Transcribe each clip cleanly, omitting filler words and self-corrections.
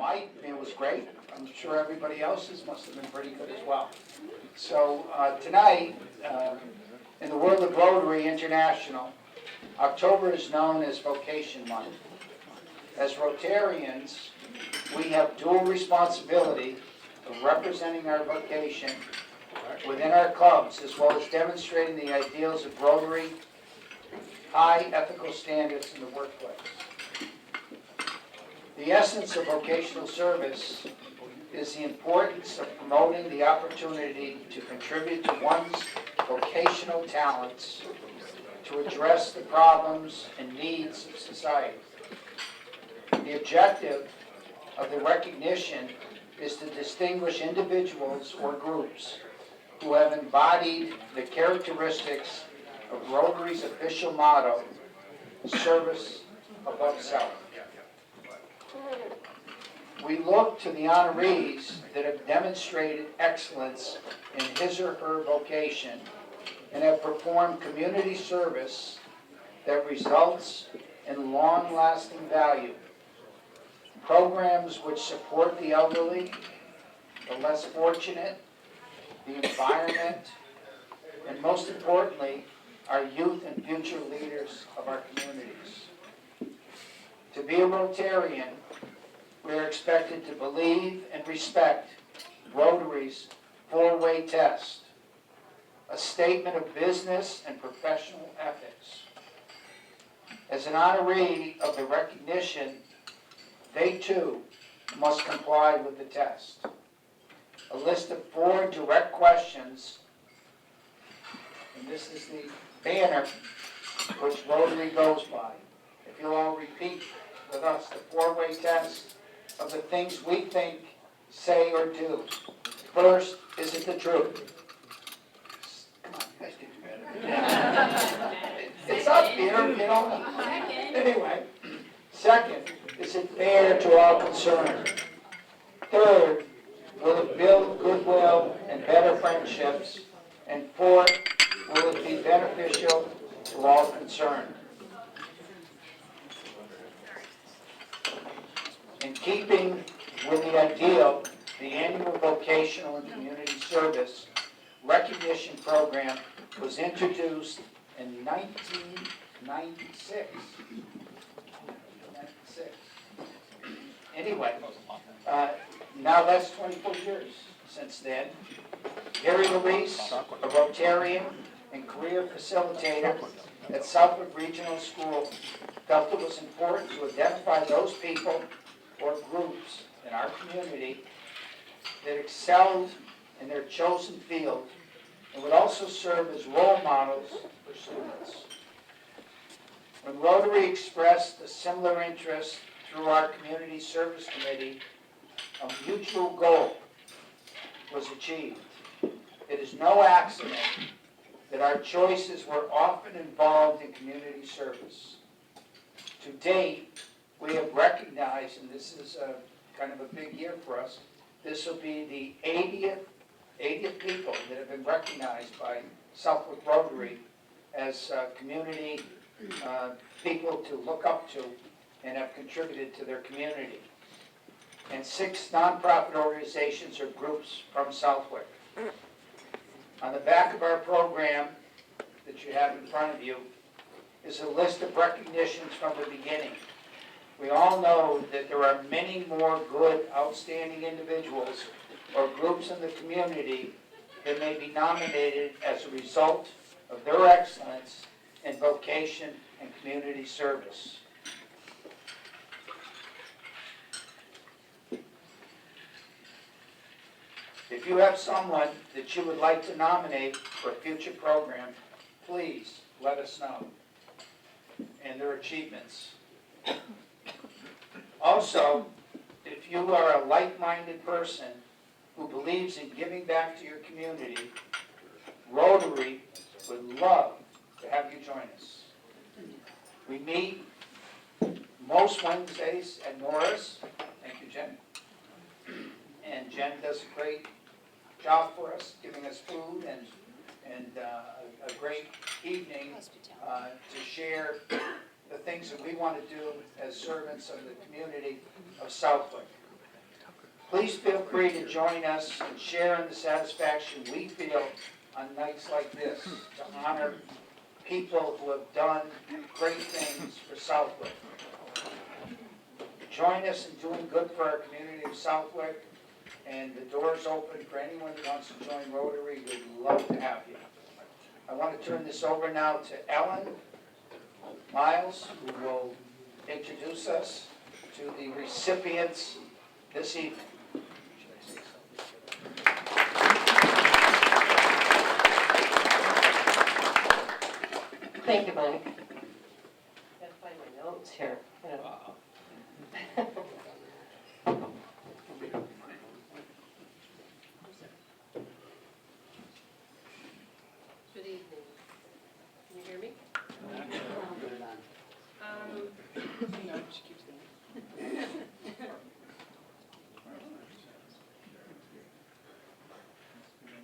It was great. I'm sure everybody else's must have been pretty good as well. So tonight, in the world of Rotary International, October is known as Vocation Month. As Rotarians, we have dual responsibility of representing our vocation within our clubs, as well as demonstrating the ideals of Rotary high ethical standards in the workplace. The essence of vocational service is the importance of promoting the opportunity to contribute to one's vocational talents to address the problems and needs of society. The objective of the recognition is to distinguish individuals or groups who have embodied the characteristics of Rotary's official motto, service above self. We look to the honorees that have demonstrated excellence in his or her vocation and have performed community service that results in long-lasting value. Programs which support the elderly, the less fortunate, the environment, and most importantly, our youth and future leaders of our communities. To be a Rotarian, we are expected to believe and respect Rotary's four-way test, a statement of business and professional ethics. As an honoree of the recognition, they too must comply with the test. A list of 4 direct questions, and this is the banner which Rotary goes by. If you'll all repeat with us the 4-way test of the things we think, say, or do. First, is it the truth? Come on, you guys can do better. It's up here, you know. Anyway, second, is it fair to all concerned? Third, will it build goodwill and better friendships? And fourth, will it be beneficial to all concerned? In keeping with the ideal, the annual vocational and community service recognition program was introduced in 1996. Anyway, now that's 24 years since then. Gary Luis, a Rotarian and career facilitator at Southwood Regional School, felt it was important to identify those people or groups in our community that excelled in their chosen field and would also serve as role models for students. When Rotary expressed a similar interest through our Community Service Committee, a mutual goal was achieved. It is no accident that our choices were often involved in community service. To date, we have recognized, and this is kind of a big year for us, this will be the 80th people that have been recognized by Southwick Rotary as community people to look up to and have contributed to their community. And 6 nonprofit organizations or groups from Southwick. On the back of our program that you have in front of you is a list of recognitions from the beginning. We all know that there are many more good, outstanding individuals or groups in the community that may be nominated as a result of their excellence in vocation and community service. If you have someone that you would like to nominate for a future program, please let us know and their achievements. Also, if you are a like-minded person who believes in giving back to your community, Rotary would love to have you join us. We meet most Wednesdays at Norris. Thank you, Jen. And Jen does a great job for us, giving us food and a great evening to share the things that we want to do as servants of the community of Southwick. Please feel free to join us and share in the satisfaction we feel on nights like this to honor people who have done great things for Southwick. Join us in doing good for our community of Southwick, and the door's open for anyone who wants to join Rotary. We'd love to have you. I want to turn this over now to Ellen Miles, who will introduce us to the recipients this evening. Thank you, Mike. Gotta find my notes here. Good evening. Can you hear me?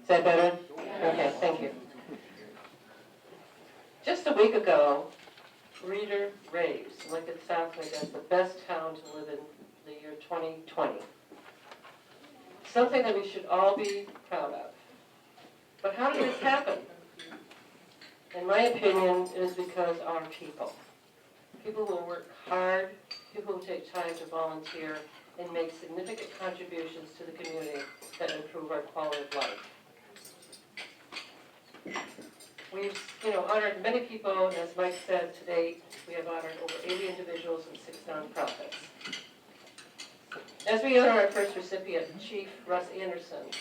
Is that better? Okay, thank you. Just a week ago, Reader Raves selected Southwick as the best town to live in the year 2020. Something that we should all be proud of. But how did this happen? In my opinion, it is because our people. People who work hard, people who take time to volunteer and make significant contributions to the community that improve our quality of life. We've honored many people, and as Mike said, today we have honored over 80 individuals and 6 nonprofits. As we honor our first recipient, Chief Russ Anderson,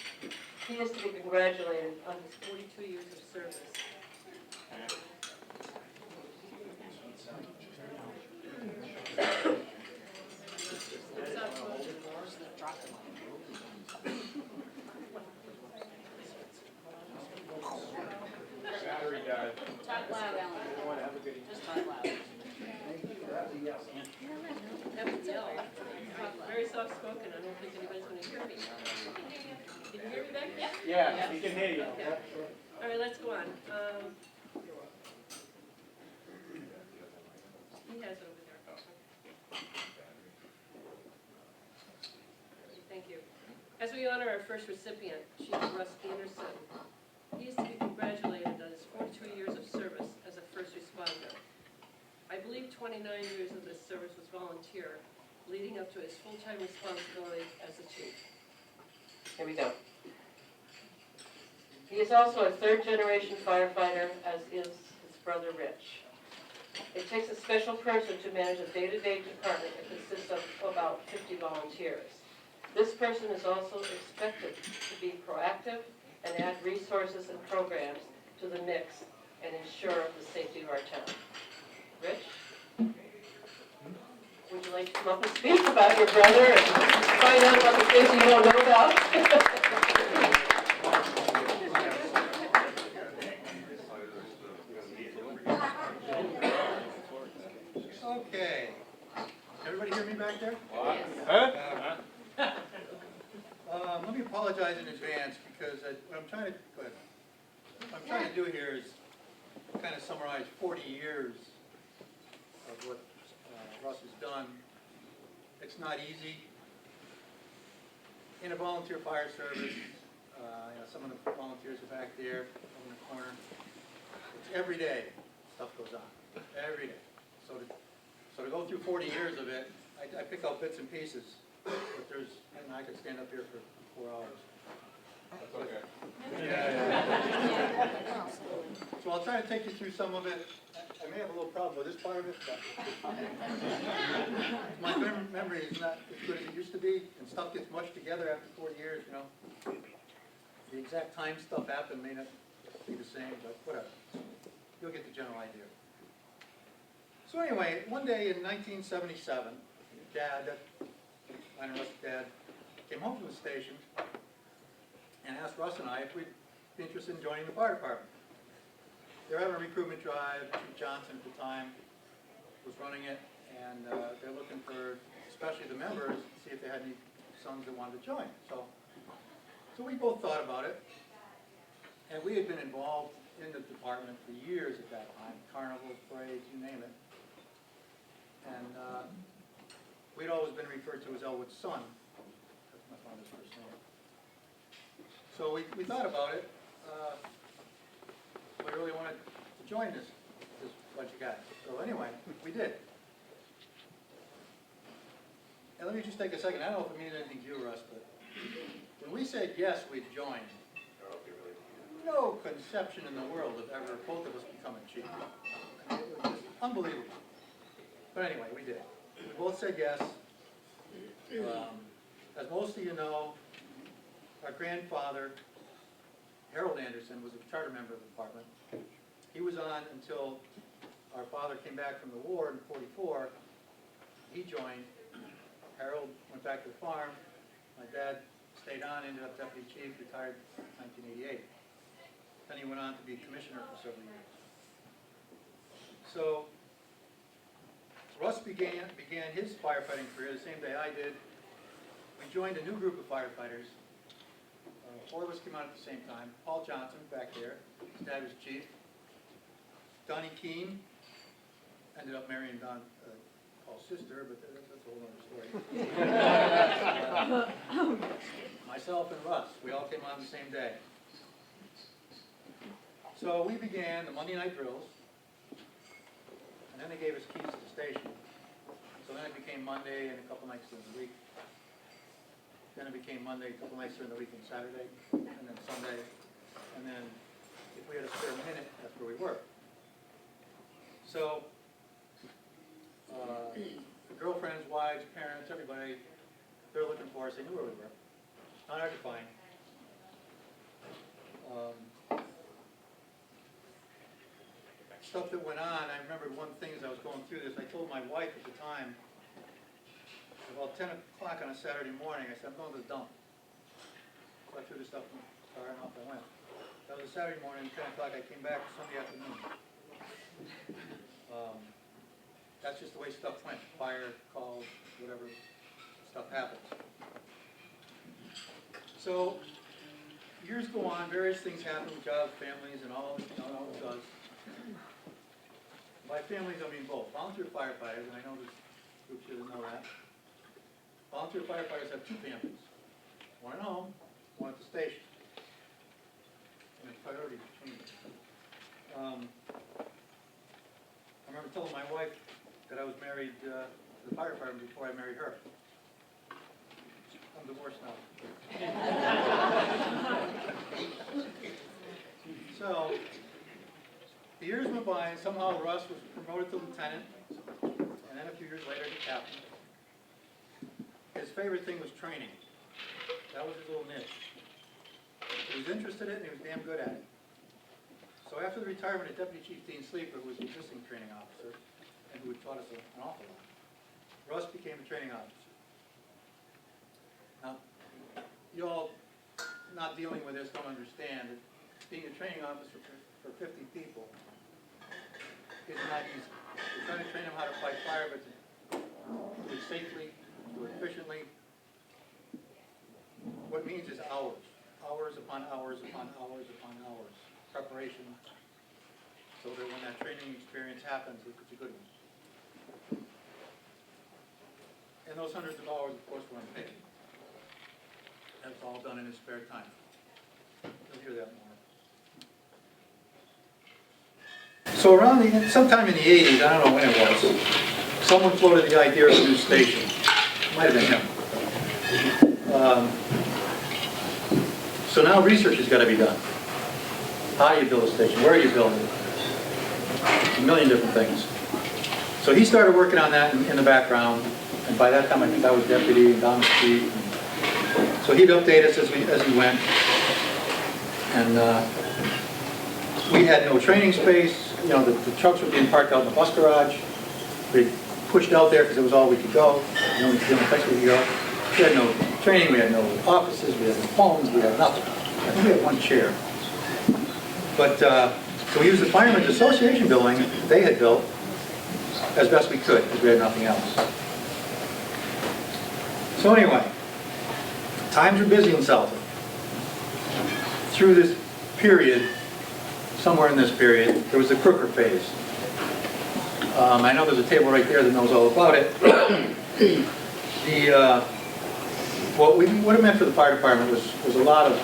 he is to be congratulated on his 42 years of service. Battery died. Talk loud, Alan. Everyone have a good evening. Just talk loud. Very soft-spoken. I don't think anybody's going to hear me. Can you hear me back there? Yeah, we can hear you. Okay. All right, let's go on. He has it over there. Thank you. As we honor our first recipient, Chief Russ Anderson, he is to be congratulated on his 42 years of service as a first responder. I believe 29 years of this service was volunteer, leading up to his full-time responsibility as a chief. Here we go. He is also a third-generation firefighter, as is his brother Rich. It takes a special person to manage a day-to-day department that consists of about 50 volunteers. This person is also expected to be proactive and add resources and programs to the mix and ensure the safety of our town. Rich, would you like to come up and speak about your brother and find out about the things you don't know about? Okay. Everybody hear me back there? Huh? Let me apologize in advance because what I'm trying to do here is kind of summarize 40 years of what Russ has done. It's not easy. In a volunteer fire service, some of the volunteers are back there in the corner. It's every day stuff goes on. Every day. So to go through 40 years of it, I pick out bits and pieces. But and I could stand up here for 4 hours. That's okay. Yeah. So I'll try to take you through some of it. I may have a little problem with this part of it, but my memory is not as good as it used to be, and stuff gets mushed together after 40 years, The exact time stuff happened may not be the same, but whatever. You'll get the general idea. So anyway, one day in 1977, mine and Russ's dad, came home from the station and asked Russ and I if we'd be interested in joining the fire department. They were having a recruitment drive. Chief Johnson at the time was running it, and they're looking for, especially the members, to see if they had any sons that wanted to join. So we both thought about it, and we had been involved in the department for years at that time, carnivals, parades, you name it. And we'd always been referred to as Elwood's son. That's my know his first name. So we thought about it. We really wanted to join this bunch of guys. So anyway, we did. And let me just take a second. I don't know if it means anything to you, Russ, but when we said yes, we'd join, no conception in the world of ever both of us becoming chief. It was just unbelievable. But anyway, we did. We both said yes. As most of you know, our grandfather, Harold Anderson, was a charter member of the department. He was on until our father came back from the war in '44. He joined. Harold went back to the farm. My dad stayed on, ended up deputy chief, retired in 1988. Then he went on to be commissioner for several years. So Russ began his firefighting career the same day I did. We joined a new group of firefighters. Four of us came out at the same time. Paul Johnson, back there. His dad was chief. Donnie Keene ended up marrying Paul's sister, but that's a whole other story. Myself and Russ, we all came on the same day. So we began the Monday night drills, and then they gave us keys to the station. So then it became Monday and a couple nights during the week. Then it became Monday, a couple nights during the week, and Saturday, and then Sunday. And then if we had a spare minute, that's where we were. So the girlfriends, wives, parents, everybody, they're looking for us. They knew where we were. Not hard to find. Stuff that went on, I remember one thing as I was going through this, I told my wife at the time, about 10 o'clock on a Saturday morning, I said, I'm going to the dump. So I threw the stuff in the car and off I went. That was a Saturday morning, 10 o'clock, I came back Sunday afternoon. That's just the way stuff went. Fire, calls, whatever, stuff happens. So, years go on, various things happen with jobs, families, and all it does. By families, I mean both. Volunteer firefighters, and I know this group doesn't know that. Volunteer firefighters have two families. One at home, one at the station. And it's priority between them. I remember telling my wife that I was married to the fire department before I married her. I'm divorced now. So, the years went by, and somehow Russ was promoted to lieutenant, and then a few years later to captain. His favorite thing was training. That was his little niche. He was interested in it, and he was damn good at it. So after the retirement of Deputy Chief Dean Sleeper, who was the existing training officer, and who had taught us an awful lot, Russ became a training officer. Now, you all not dealing with this don't understand that being a training officer for 50 people is not easy. You're trying to train them how to fight fire, but to do it safely, do it efficiently. What it means is hours. Hours upon hours upon hours upon hours. Preparation, so that when that training experience happens, it's a good one. And those hundreds of hours, of course, were unpaid. That's all done in his spare time. You'll hear that more. So sometime in the 80s, I don't know when it was, someone floated the idea of a new station. It might have been him. So now research has got to be done. How do you build a station? Where do you build it? A million different things. So he started working on that in the background, and by that time I think I was deputy and down the street. So he'd update us as he went. And we had no training space. You know, the trucks were being parked out in the bus garage. We pushed out there because it was all we could go. The only place we could go. We had no training, we had no offices, we had no phones, we had nothing. I think we had one chair. But, so we used the Firemen's Association building that they had built as best we could, because we had nothing else. So anyway, times were busy in Southwick. Through this period, somewhere in this period, there was the Crooker phase. I know there's a table right there that knows all about it. what it meant for the fire department was a lot of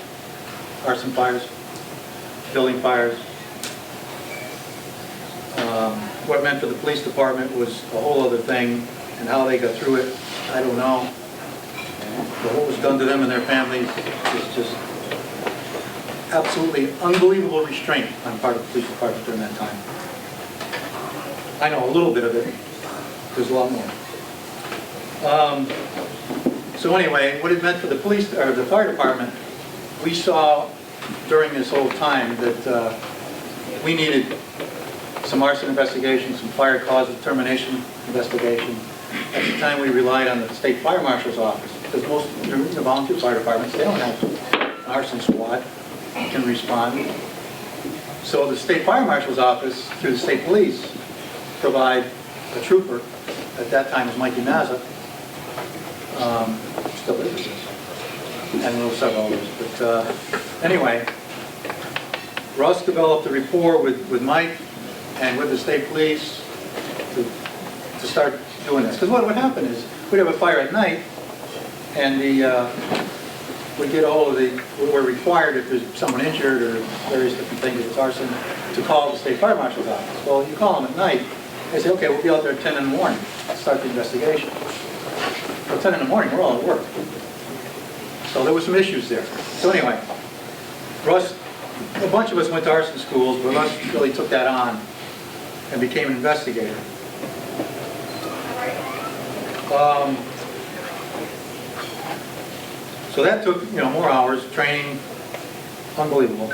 arson fires, building fires. What it meant for the police department was a whole other thing, and how they got through it, I don't know. But what was done to them and their families was just absolutely unbelievable restraint on part of the police department during that time. I know a little bit of it. There's a lot more. So anyway, what it meant for the police or the fire department, we saw during this whole time that we needed some arson investigation, some fire cause determination investigation. At the time, we relied on the state fire marshal's office because most the volunteer fire departments, they don't have an arson squad that can respond. So the state fire marshal's office, through the state police, provide a trooper. At that time, it was Mikey Mazza. Still is, and we'll several others. But anyway, Russ developed a rapport with Mike and with the state police to start doing this. Because what would happen is we'd have a fire at night, and we'd get a hold of we're required if there's someone injured or various different things, if it's arson, to call the state fire marshal's office. Well, you call them at night, they say, okay, we'll be out there at 10 in the morning, start the investigation. Well, 10 in the morning, we're all at work. So there were some issues there. So anyway, Russ, a bunch of us went to arson schools, but Russ really took that on and became an investigator. So that took, more hours, training, unbelievable.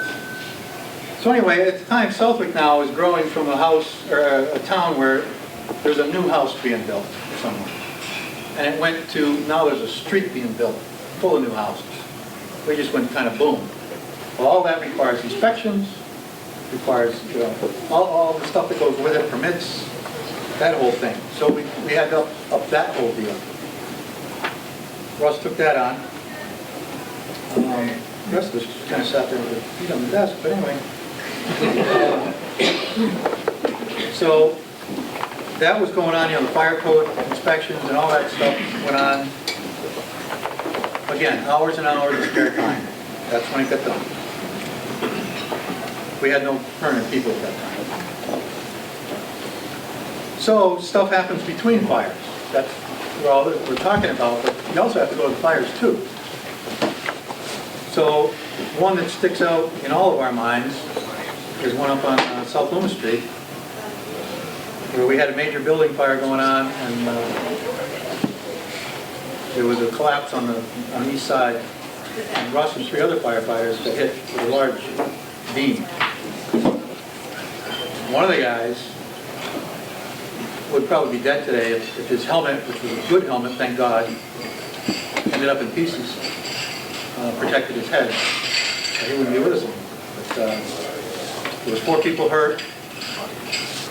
So anyway, at the time, Southwick now is growing from a house, or a town where there's a new house being built somewhere. And it went to, now there's a street being built, full of new houses. We just went kind of boom. Well, all that requires inspections, requires, all the stuff that goes with it, permits, that whole thing. So we had to up that whole deal. Russ took that on. The rest of us kind of sat there with their feet on the desk, but anyway. So that was going on, the fire code inspections and all that stuff went on. Again, hours and hours of spare time. That's when it got done. We had no permanent people at that time. So stuff happens between fires. That's all that we're talking about, but you also have to go to fires too. So one that sticks out in all of our minds is one up on South Loomis Street, where we had a major building fire going on, and there was a collapse on the east side, and Russ and 3 other firefighters got hit with a large beam. One of the guys would probably be dead today if his helmet, which was a good helmet, thank God, ended up in pieces, protected his head. He wouldn't be with us anymore. But there was 4 people hurt,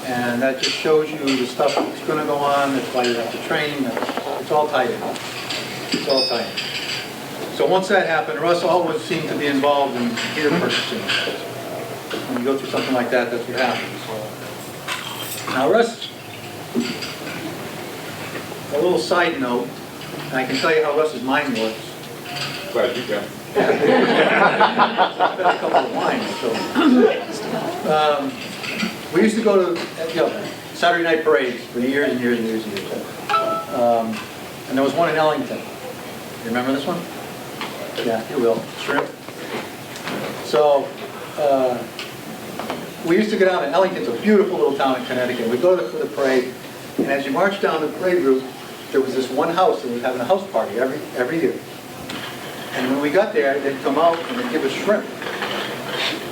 and that just shows you the stuff that's going to go on. That's why you have to train. It's all tied in. It's all tied in. So once that happened, Russ always seemed to be involved in gear purchasing. When you go through something like that, that's what happens. Now Russ, a little side note, and I can tell you how Russ's mind works. Glad you can. I've got a couple of wines, so. We used to go to Saturday night parades for years and years and years and years. And there was one in Ellington. You remember this one? Yeah, you will. Shrimp. So we used to go down to Ellington. It's a beautiful little town in Connecticut. We'd go for the parade, and as you march down the parade route, there was this one house that was having a house party every year. And when we got there, they'd come out and they'd give us shrimp.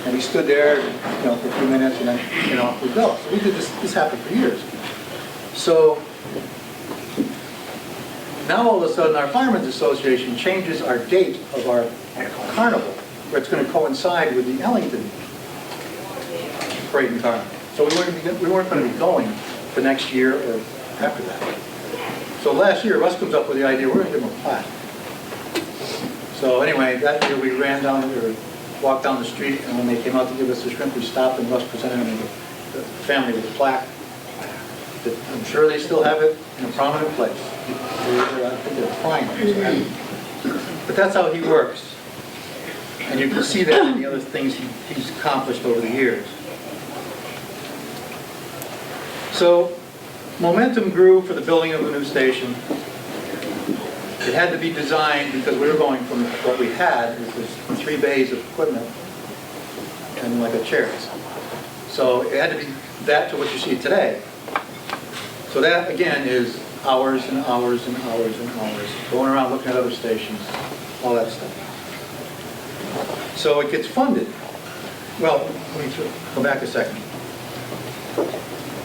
And we stood there, for a few minutes, and then, off we'd go. So we did this happened for years. So now all of a sudden, our Firemen's Association changes our date of our carnival, where it's going to coincide with the Ellington parade and carnival. So we weren't going to be going the next year or after that. So last year, Russ comes up with the idea, we're going to give them a plaque. So anyway, that year we walked down the street, and when they came out to give us the shrimp, we stopped, and Russ presented them to the family with a plaque. I'm sure they still have it in a prominent place. I think they're crying. But that's how he works. And you can see that in the other things he's accomplished over the years. So, momentum grew for the building of a new station. It had to be designed because we were going from what we had, which was 3 bays of equipment and like a chair. So it had to be that to what you see today. So that, again, is hours and hours and hours and hours, going around looking at other stations, all that stuff. So it gets funded. Well, let me go back a second.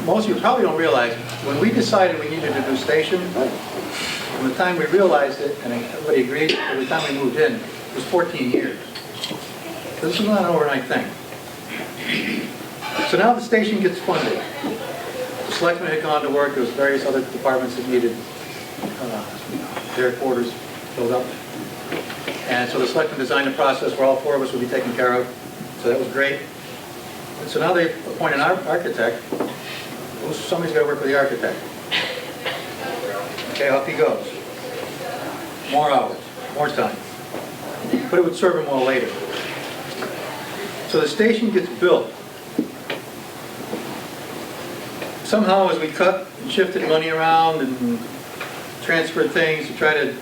Most of you probably don't realize, when we decided we needed a new station, from the time we realized it, and everybody agreed, by the time we moved in, it was 14 years. So this is not an overnight thing. So now the station gets funded. The selectmen had gone to work. There was various other departments that needed their quarters filled up. And so the selectmen designed a process where all 4 of us would be taken care of. So that was great. And so now they appoint an architect. Well, somebody's got to work with the architect. Okay, off he goes. More hours, more time. But it would serve him well later. So the station gets built. Somehow, as we cut and shifted money around and transferred things to try to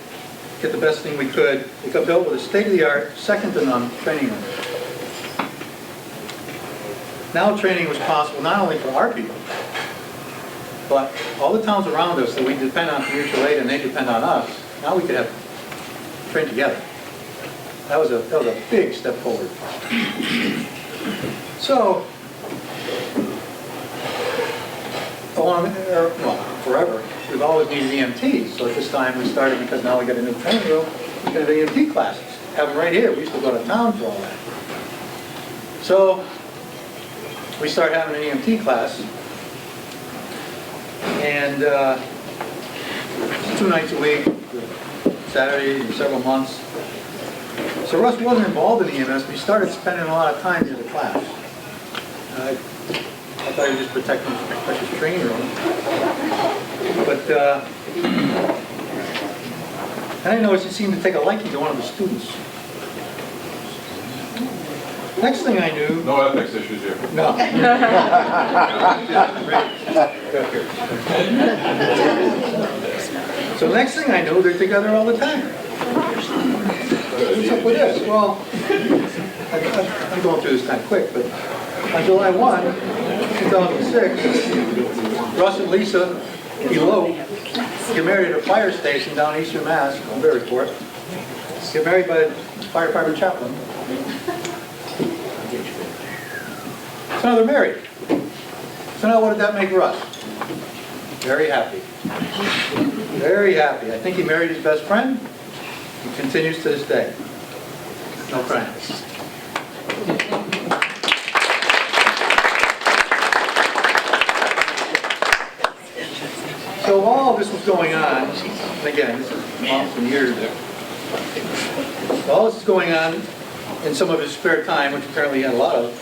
get the best thing we could, it got built with a state-of-the-art, second-to-none training room. Now training was possible not only for our people, but all the towns around us that we depend on for mutual aid and they depend on us, now we could have trained together. That was a big step forward. So, forever, we've always needed EMTs. So at this time we started, because now we got a new training room, we got EMT classes. Have them right here. We used to go to town for all that. So we started having an EMT class, and 2 nights a week, Saturdays, and several months. So Russ wasn't involved in EMS, but he started spending a lot of time near the class. I thought he was just protecting his precious training room. But, and I noticed he seemed to take a liking to one of the students. Next thing I knew... No ethics issues here. No. So next thing I knew, they're together all the time. What's up with this? Well, I'm going through this kind of quick, but on July 1, 2006, Russ and Lisa eloped, get married at a fire station down Eastern Mass, on Berryport. Get married by the fire department chaplain. So now they're married. So now what did that make Russ? Very happy. Very happy. I think he married his best friend. He continues to this day. No friend. So all this was going on, and again, this is months and years ago. All this is going on in some of his spare time, which apparently he had a lot of.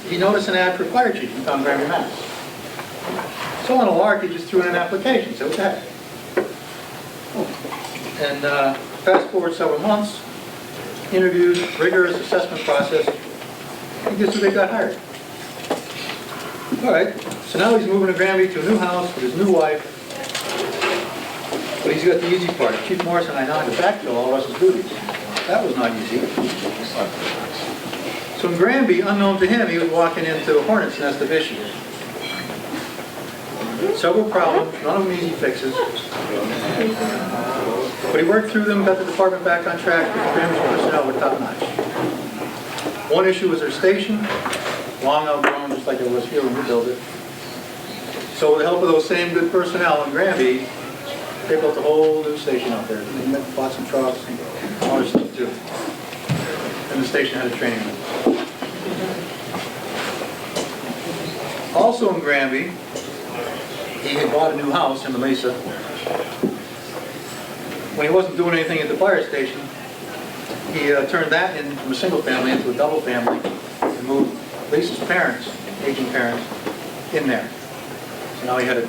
He noticed an ad for fire chief in Town Granby, Mass. So on a lark, he just threw in an application, said, what the heck? And fast forward several months, interviews, rigorous assessment process, and guess who they got hired? All right, so now he's moving to Granby to a new house with his new wife, but he's got the easy part. Chief Morris and I now had to backfill all Russ's duties. That was not easy. So in Granby, unknown to him, he was walking into a hornet's nest of issues. Several problems, none of them easy fixes. But he worked through them, got the department back on track, because Granby's personnel were top notch. One issue was their station, long outgrown, just like it was here when we built it. So with the help of those same good personnel in Granby, they built a whole new station out there. They bought some trucks and all this stuff too. And the station had a training room. Also in Granby, he had bought a new house in the Mesa. When he wasn't doing anything at the fire station, he turned that in from a single family into a double family and moved Lisa's parents, aging parents, in there. So now he had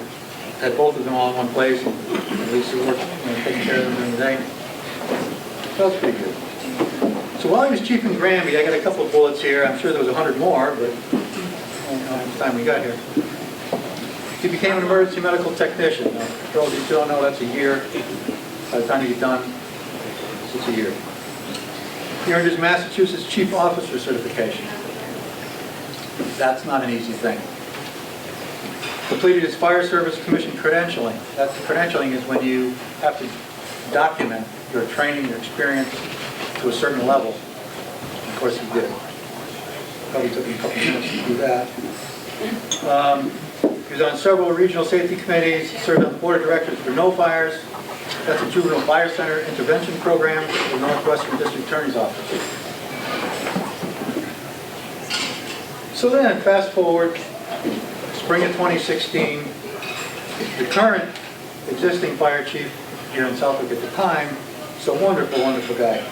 both of them all in one place, and Lisa worked, taking care of them during the day. So that's pretty good. So while he was chief in Granby, I got a couple of bullets here. I'm sure there was 100 more, but I don't know how much time we got here. He became an emergency medical technician. Now, for those of you who don't know, that's a year. By the time you get done, it's a year. He earned his Massachusetts Chief Officer certification. That's not an easy thing. Completed his Fire Service Commission credentialing. Credentialing is when you have to document your training, your experience to a certain level. Of course, he did. Probably took him a couple minutes to do that. He was on several regional safety committees, served on the board of directors for No Fires. That's a juvenile fire center intervention program for the Northwestern District Attorney's Office. So then, fast forward, spring of 2016, the current existing fire chief here in Southwick at the time, so wonderful, wonderful guy.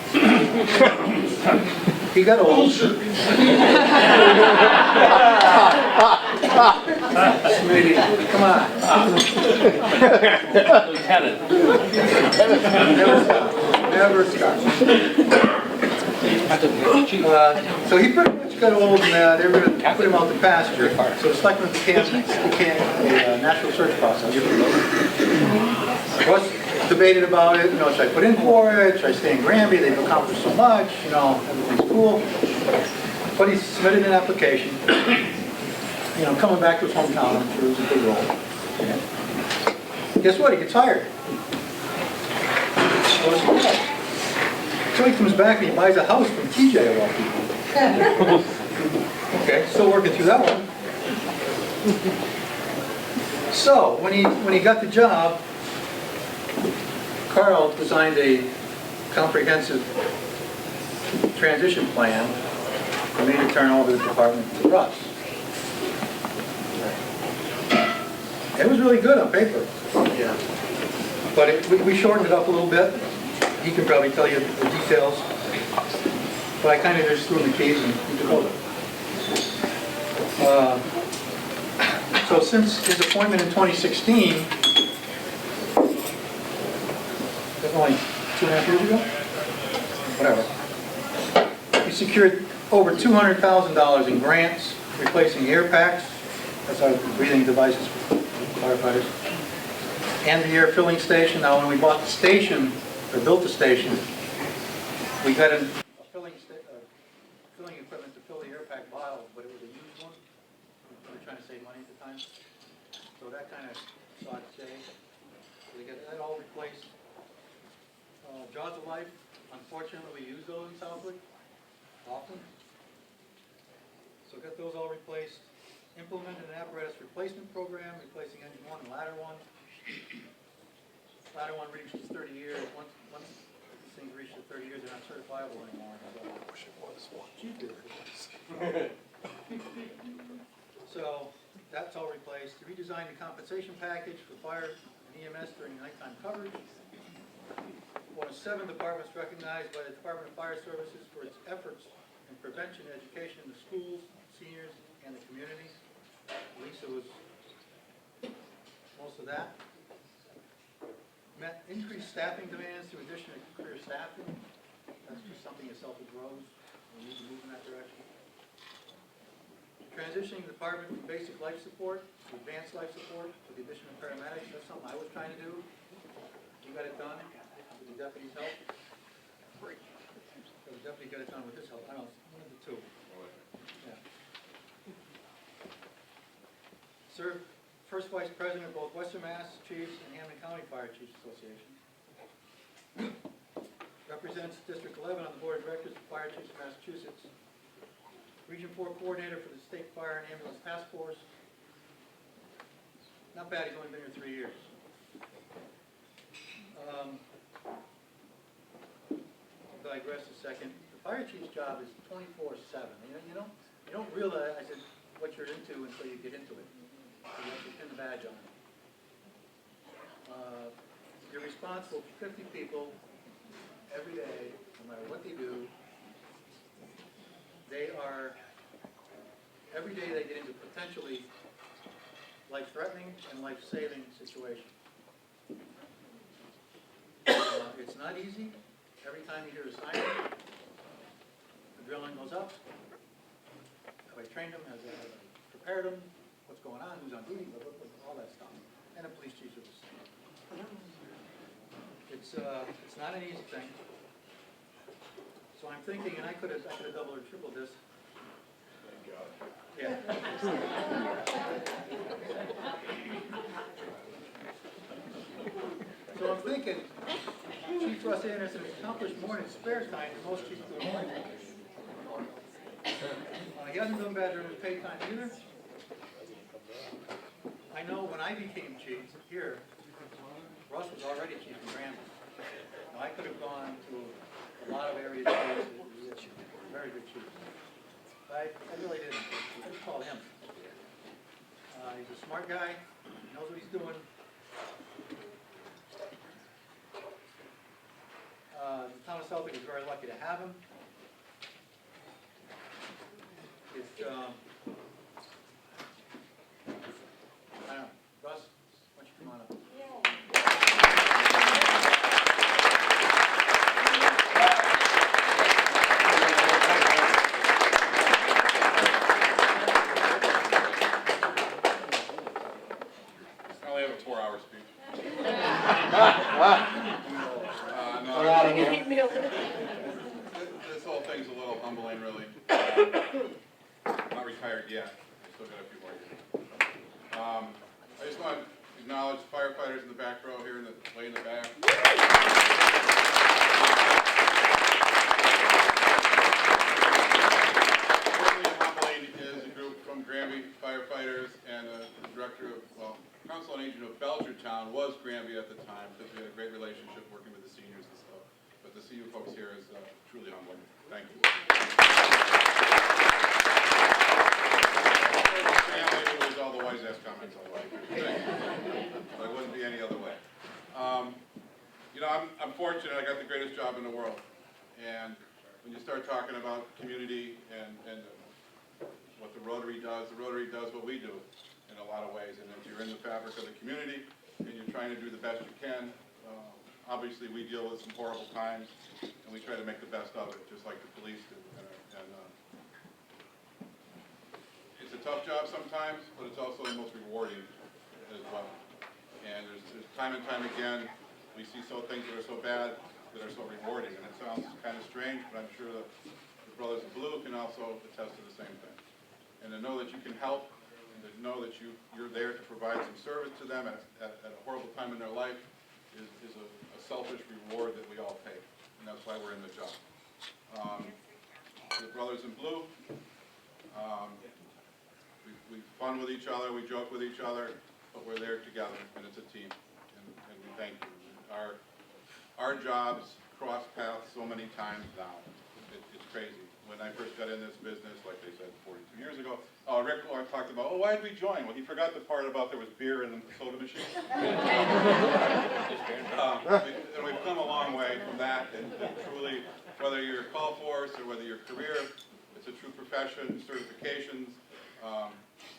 He got old. Smitty, come on. Lieutenant. Never stop. So he pretty much got old, and they were going to put him out the pasture. So the selectmen became a natural search process. Was debated about it, should I put in for it, should I stay in Granby, they've accomplished so much, everything's cool. But he submitted an application, coming back to his hometown, I'm sure it was a big role. Guess what, he gets hired. So he comes back and he buys a house from TJ of all people. Okay, still working through that one. So, when he got the job, Carl designed a comprehensive transition plan for me to turn over the department to Russ. It was really good on paper. Yeah. But we shortened it up a little bit. He can probably tell you the details. But I kind of just threw him the keys and he took over. So since his appointment in 2016, that's only 2.5 years ago? Whatever. He secured over $200,000 in grants, replacing air packs, that's our breathing devices for firefighters, and the air filling station. Now when we bought the station, or built the station, we got a filling equipment to fill the air pack bottles, but it was a used one. We were trying to save money at the time. So that kind of saw its day. So we got that all replaced. Jaws of Life, unfortunately we use those in Southwick often. So got those all replaced. Implemented an apparatus replacement program, replacing engine 1 and ladder 1. Ladder 1 reaches 30 years. Once these things reach the 30 years, they're not certifiable anymore. So I wish it was. So that's all replaced. Redesigned the compensation package for fire and EMS during nighttime coverage. One of 7 departments recognized by the Department of Fire Services for its efforts in prevention and education in the schools, seniors, and the community. Lisa was most of that. Met increased staffing demands through addition of career staffing. That's just something that self-grows. We need to move in that direction. Transitioning the department from basic life support to advanced life support with the addition of paramedics. That's something I was trying to do. We got it done with the deputy's help. Great. So the deputy got it done with his help. I don't know, one of the two. Yeah. Served first vice president of both Western Mass Chiefs and Hamden County Fire Chiefs Association. Represents District 11 on the board of directors of Fire Chiefs of Massachusetts. Region 4 coordinator for the State Fire and Ambulance Task Force. Not bad, he's only been here 3 years. I'll digress a second. The fire chief's job is 24/7. You don't realize what you're into until you get into it. You have to pin the badge on. You're responsible for 50 people every day, no matter what they do. Every day they get into potentially life-threatening and life-saving situations. It's not easy. Every time you hear a siren, the drilling goes up. Have I trained them? Have I prepared them? What's going on? Who's on duty? Blah, blah, blah, all that stuff. And the police chiefs are the same. It's not an easy thing. So I'm thinking, and I could have doubled or tripled this. Yeah. So I'm thinking, Chief Russ Anderson has accomplished more in his spare time than most chiefs do in work. He hasn't done bad during his paid time either. I know when I became chief here, Russ was already chief in Granby. Now I could have gone to a lot of areas, very good chiefs. But I really didn't. I just called him. He's a smart guy. He knows what he's doing. The town of Celtic is very lucky to have him. I don't know. Russ, why don't you come on up? I only have a 4-hour speech. No, We're out of here. this whole thing's a little humbling, really. Not retired yet. I still got a few more years. I just want to acknowledge the firefighters in the back row here, way in the back. Certainly humbling is a group from Granby firefighters and the director of, well, council on agent of Belchertown was Granby at the time, because we had a great relationship working with the seniors and stuff. But to see you folks here is truly humbling. Thank you. Family who was all the wise ass comments I like. But it wouldn't be any other way. You know, I'm fortunate. I got the greatest job in the world. And when you start talking about community and what the Rotary does what we do in a lot of ways. And if you're in the fabric of the community and you're trying to do the best you can, obviously we deal with some horrible times and we try to make the best of it, just like the police do. It's a tough job sometimes, but it's also the most rewarding as well. And there's time and time again, we see things that are so bad that are so rewarding. And it sounds kind of strange, but I'm sure the brothers in blue can also attest to the same thing. And to know that you can help, and to know that you're there to provide some service to them at a horrible time in their life is a selfish reward that we all take. And that's why we're in the job. The brothers in blue, we fun with each other, we joke with each other, but we're there together, and it's a team, and we thank you. Our jobs cross paths so many times now. It's crazy. When I first got in this business, like they said 42 years ago, Rick talked about, why did we join? Well, he forgot the part about there was beer in the soda machine. And we've come a long way from that, and truly, whether you're a call force or whether your career, it's a true profession, certifications,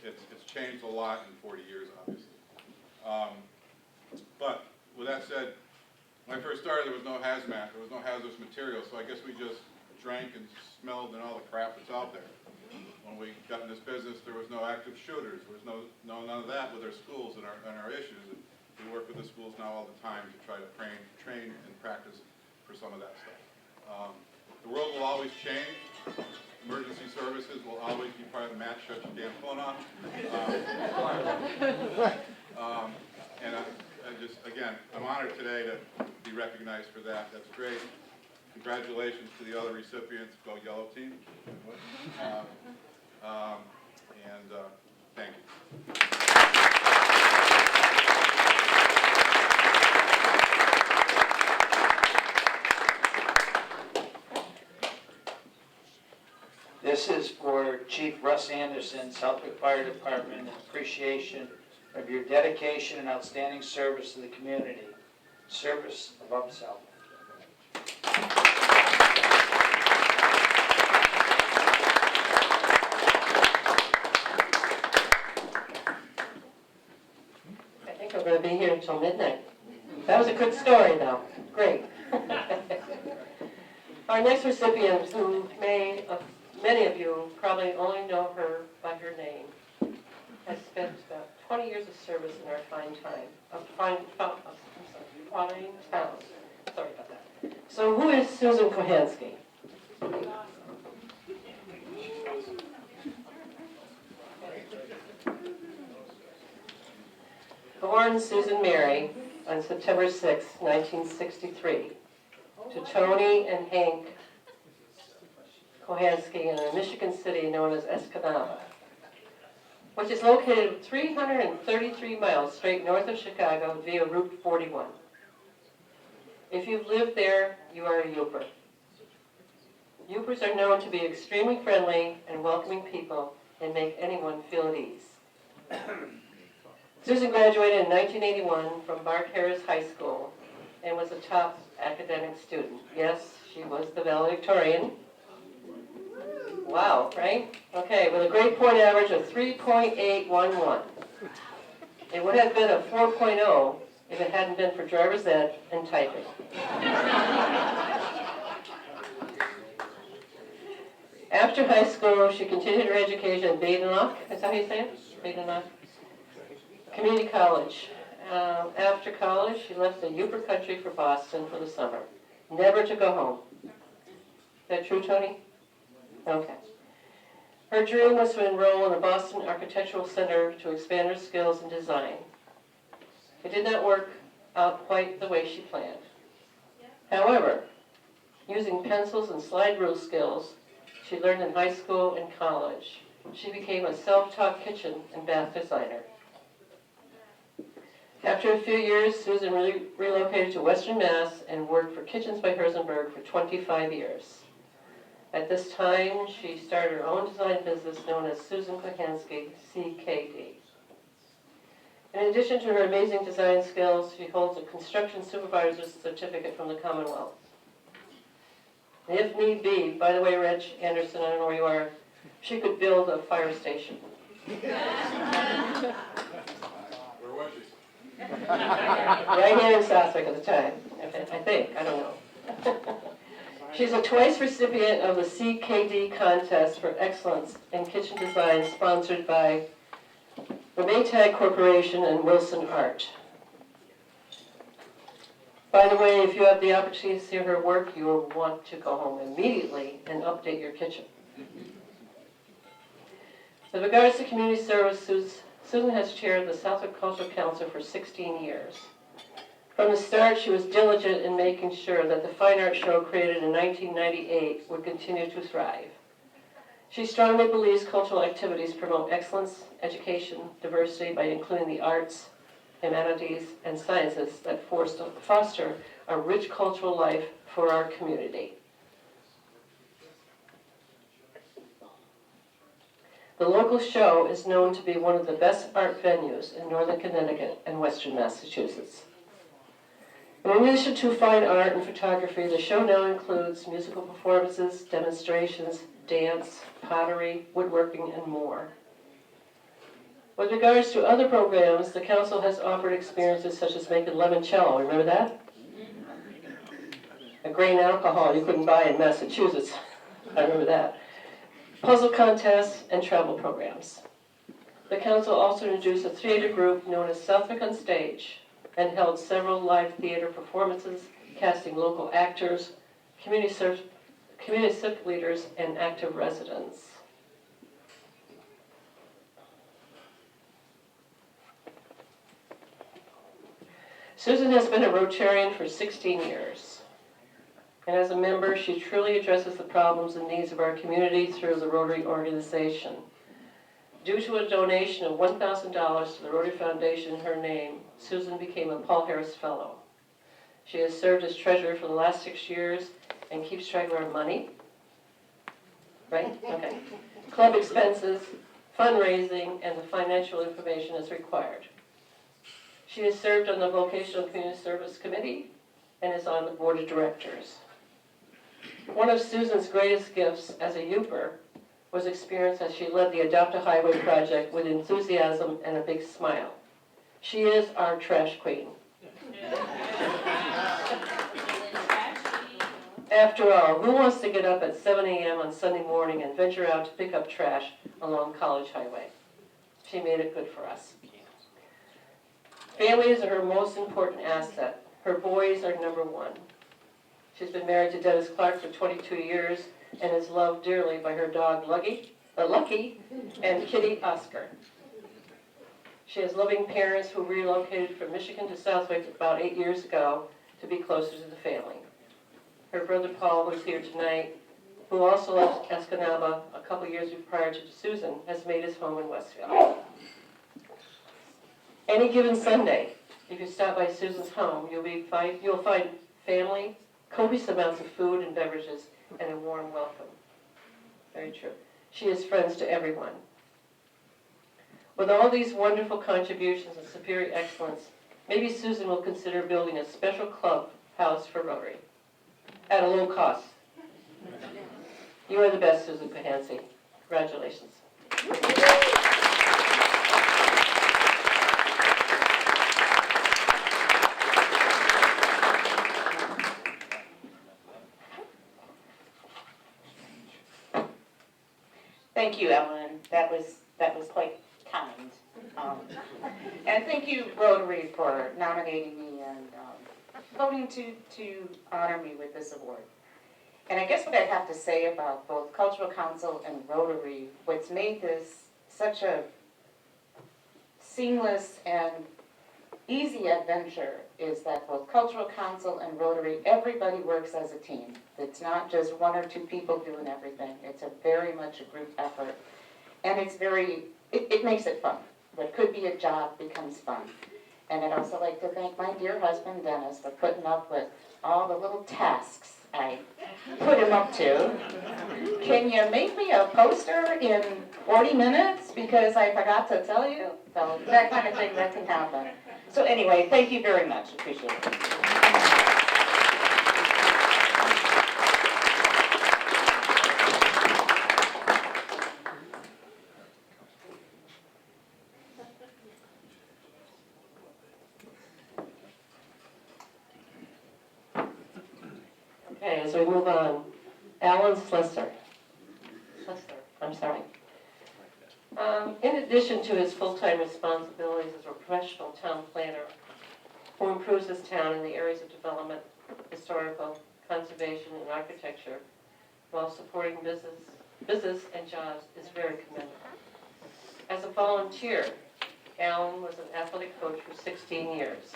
it's changed a lot in 40 years, obviously. But with that said, when I first started, there was no hazmat, there was no hazardous material, so I guess we just drank and smelled and all the crap that's out there. When we got in this business, there was no active shooters, there was none of that with our schools and our issues. And we work with the schools now all the time to try to train and practice for some of that stuff. The world will always change. Emergency services will always be part of the match. Shut your damn phone off. And I just, again, I'm honored today to be recognized for that. That's great. Congratulations to the other recipients. Go Yellow Team. Thank you. This is for Chief Russ Anderson, Southwick Fire Department, in appreciation of your dedication and outstanding service to the community. Service above self. I think I'm going to be here until midnight. That was a good story, though. Great. Our next recipient, who many of you probably only know her by her name, has spent about 20 years of service in our fine town. Sorry about that. So who is Susan Kohansky? Born Susan Mary on September 6, 1963, to Tony and Hank Kohansky in a Michigan city known as Escanaba, which is located 333 miles straight north of Chicago via Route 41. If you've lived there, you are a Yooper. Yoopers are known to be extremely friendly and welcoming people and make anyone feel at ease. Susan graduated in 1981 from Bart Harris High School and was a top academic student. Yes, she was the valedictorian. Wow, right? Okay, with a grade point average of 3.811. It would have been a 4.0 if it hadn't been for driver's ed and typing. After high school, she continued her education at Badenoch. Is that how you say it? Badenoch Community College. After college, she left the Yooper country for Boston for the summer, never to go home. Is that true, Tony? Okay. Her dream was to enroll in the Boston Architectural Center to expand her skills in design. It did not work out quite the way she planned. However, using pencils and slide rule skills she learned in high school and college, she became a self-taught kitchen and bath designer. After a few years, Susan relocated to Western Mass and worked for Kitchens by Herzenberg for 25 years. At this time, she started her own design business known as Susan Kohansky, CKD. In addition to her amazing design skills, she holds a construction supervisor's certificate from the Commonwealth. And if need be, by the way, Reg Anderson, I don't know where you are, she could build a fire station. Where was she? Right here in Southwick at the time, I think, I don't know. She's a twice recipient of the CKD contest for excellence in kitchen design sponsored by the Maytag Corporation and Wilson Art. By the way, if you have the opportunity to see her work, you will want to go home immediately and update your kitchen. With regards to community service, Susan has chaired the Southwick Cultural Council for 16 years. From the start, she was diligent in making sure that the fine art show created in 1998 would continue to thrive. She strongly believes cultural activities promote excellence, education, diversity by including the arts, humanities, and sciences that foster a rich cultural life for our community. The local show is known to be one of the best art venues in northern Connecticut and western Massachusetts. In addition to fine art and photography, the show now includes musical performances, demonstrations, dance, pottery, woodworking, and more. With regards to other programs, the council has offered experiences such as making limoncello. Remember that? A grain alcohol you couldn't buy in Massachusetts. I remember that. Puzzle contests and travel programs. The council also introduced a theater group known as Southwick on Stage and held several live theater performances, casting local actors, community civic leaders, and active residents. Susan has been a Rotarian for 16 years. And as a member, she truly addresses the problems and needs of our community through the Rotary organization. Due to a donation of $1,000 to the Rotary Foundation in her name, Susan became a Paul Harris Fellow. She has served as treasurer for the last 6 years and keeps track of our money. Right? Okay. Club expenses, fundraising, and the financial information as required. She has served on the Vocational Community Service Committee and is on the board of directors. One of Susan's greatest gifts as a Yooper was experience as she led the Adopt a Highway project with enthusiasm and a big smile. She is our trash queen. After all, who wants to get up at 7 a.m. on Sunday morning and venture out to pick up trash along College Highway? She made it good for us. Families are her most important asset. Her boys are number one. She's been married to Dennis Clark for 22 years and is loved dearly by her dog Lucky, and kitty Oscar. She has loving parents who relocated from Michigan to Southwick about 8 years ago to be closer to the family. Her brother Paul, who's here tonight, who also left Escanaba a couple years prior to Susan, has made his home in Westfield. Any given Sunday, if you stop by Susan's home, you'll find family, copious amounts of food and beverages, and a warm welcome. Very true. She is friends to everyone. With all these wonderful contributions and superior excellence, maybe Susan will consider building a special club house for Rotary at a low cost. You are the best, Susan Pahansy. Congratulations. Thank you, Ellen. That was quite kind. And thank you, Rotary, for nominating me and voting to honor me with this award. And I guess what I have to say about both Cultural Council and Rotary, what's made this such a seamless and easy adventure is that both Cultural Council and Rotary, everybody works as a team. It's not just one or two people doing everything. It's a very much a group effort. And it's it makes it fun. What could be a job becomes fun. And I'd also like to thank my dear husband, Dennis, for putting up with all the little tasks I put him up to. Can you make me a poster in 40 minutes because I forgot to tell you? So that kind of thing, that can happen. So anyway, thank you very much. Appreciate it. Okay, as we move on, Alan Slessor. I'm sorry. In addition to his full-time responsibilities as a professional town planner who improves his town in the areas of development, historical, conservation, and architecture, while supporting business and jobs is very commendable. As a volunteer, Alan was an athletic coach for 16 years.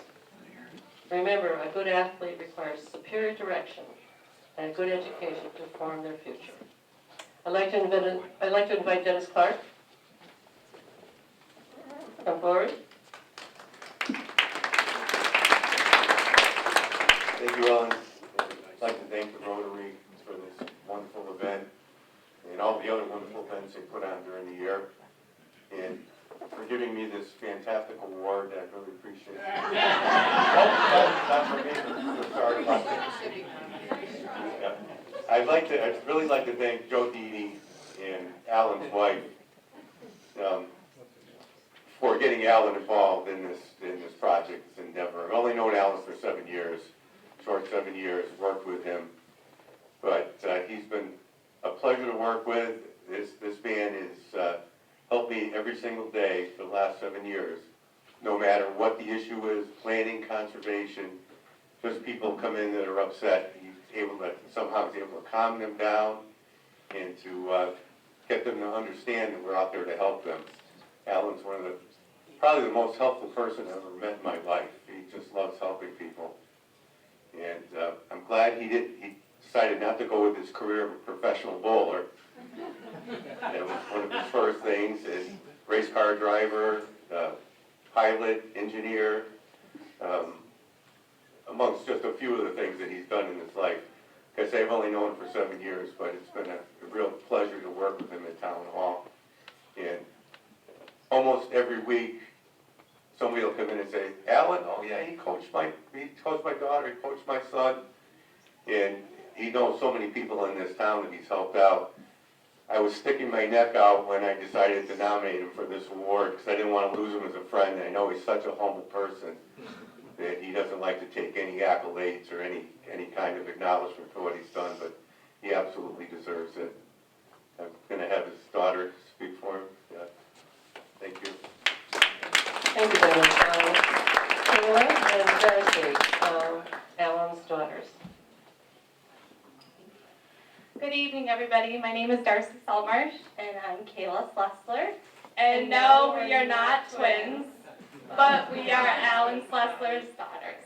Remember, a good athlete requires superior direction and a good education to form their future. I'd like to invite Dennis Clark. Come forward. Thank you, Ellen. I'd like to thank the Rotary for this wonderful event and all the other wonderful events they put on during the year, and for giving me this fantastic award. I really appreciate it. Not for me. I'm sorry about that. Yeah. I'd really like to thank Joe Didi and Alan's wife for getting Alan involved in this project, this endeavor. I've only known Alan for 7 years, short 7 years, worked with him, but he's been a pleasure to work with. This man has helped me every single day for the last 7 years, no matter what the issue is, planning, conservation. Just people come in that are upset, he's able to calm them down and to get them to understand that we're out there to help them. Alan's probably the most helpful person I've ever met in my life. He just loves helping people. And I'm glad he decided not to go with his career of a professional bowler. It was one of his first things, is race car driver, pilot, engineer, amongst just a few of the things that he's done in his life. Because I've only known him for 7 years, but it's been a real pleasure to work with him at Town Hall. And almost every week, somebody will come in and say, Alan, oh yeah, he coached my daughter, he coached my son. And he knows so many people in this town that he's helped out. I was sticking my neck out when I decided to nominate him for this award because I didn't want to lose him as a friend. I know he's such a humble person that he doesn't like to take any accolades or any kind of acknowledgement for what he's done, but he absolutely deserves it. I'm gonna have his daughter speak for him. Yeah. Thank you. Thank you very much, Kayla and Darcy, Alan's daughters. Good evening, everybody. My name is Darcy Saltmarsh, and I'm Kayla Slessler. And no, we are not twins, but we are Alan Slessler's daughters.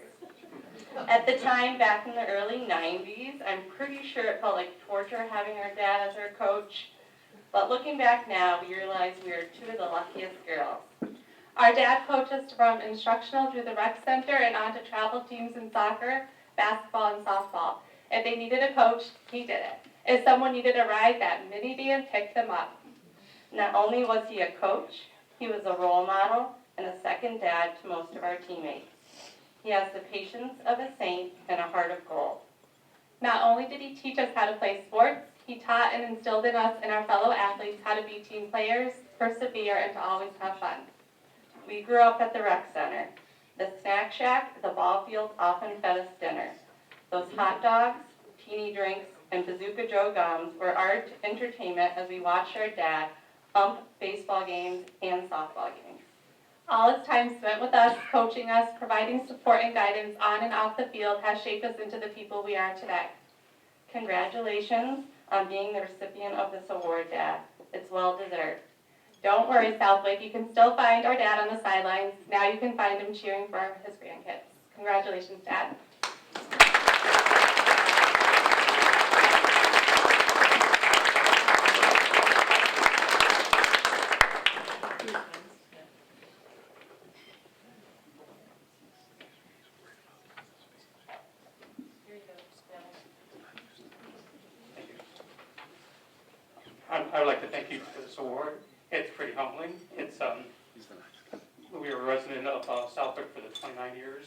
At the time, back in the early 90s, I'm pretty sure it felt like torture having our dad as our coach. But looking back now, we realize we are two of the luckiest girls. Our dad coached us from instructional through the rec center and on to travel teams in soccer, basketball, and softball. If they needed a coach, he did it. If someone needed a ride, that minivan picked them up. Not only was he a coach, he was a role model and a second dad to most of our teammates. He has the patience of a saint and a heart of gold. Not only did he teach us how to play sports, he taught and instilled in us and our fellow athletes how to be team players, persevere, and to always have fun. We grew up at the rec center. The snack shack, the ball fields often fed us dinner. Those hot dogs, teeny drinks, and Bazooka Joe gums were our entertainment as we watched our dad ump baseball games and softball games. All his time spent with us, coaching us, providing support and guidance on and off the field has shaped us into the people we are today. Congratulations on being the recipient of this award, Dad. It's well deserved. Don't worry, Southwick, you can still find our dad on the sidelines. Now you can find him cheering for his grandkids. Congratulations, Dad. I would like to thank you for this award. It's pretty humbling. We were a resident of Southwick for the 29 years.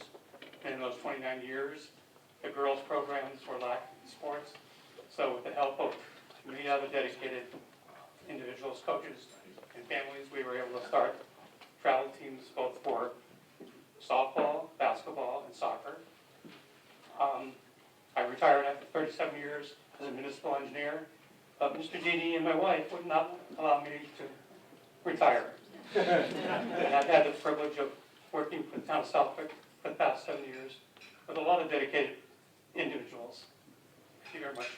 And in those 29 years, the girls' programs were lacking in sports. So with the help of many other dedicated individuals, coaches, and families, we were able to start travel teams both for softball, basketball, and soccer. I retired after 37 years as a municipal engineer. But Mr. Didi and my wife would not allow me to retire. And I've had the privilege of working for the town of Southwick for the past 7 years with a lot of dedicated individuals. Thank you very much.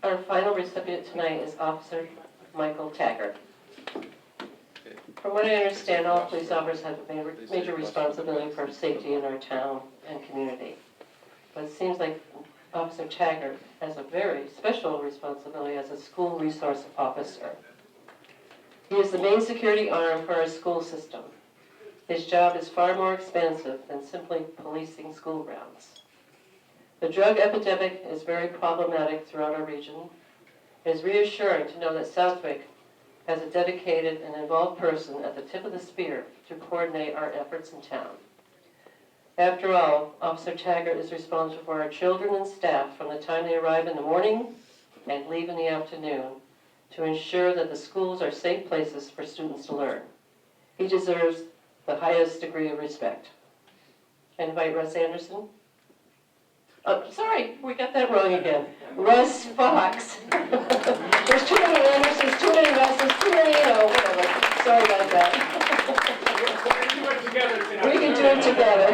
Our final recipient tonight is Officer Michael Taggart. From what I understand, all police officers have a major responsibility for safety in our town and community. But it seems like Officer Taggart has a very special responsibility as a school resource officer. He is the main security arm for our school system. His job is far more expansive than simply policing school grounds. The drug epidemic is very problematic throughout our region. It is reassuring to know that Southwick has a dedicated and involved person at the tip of the spear to coordinate our efforts in town. After all, Officer Taggart is responsible for our children and staff from the time they arrive in the morning and leave in the afternoon to ensure that the schools are safe places for students to learn. He deserves the highest degree of respect. I invite Russ Anderson. Oh, sorry, we got that wrong again. Russ Fox. There's too many Andersons, too many Russes, too many, whatever. Sorry about that. We can do it together.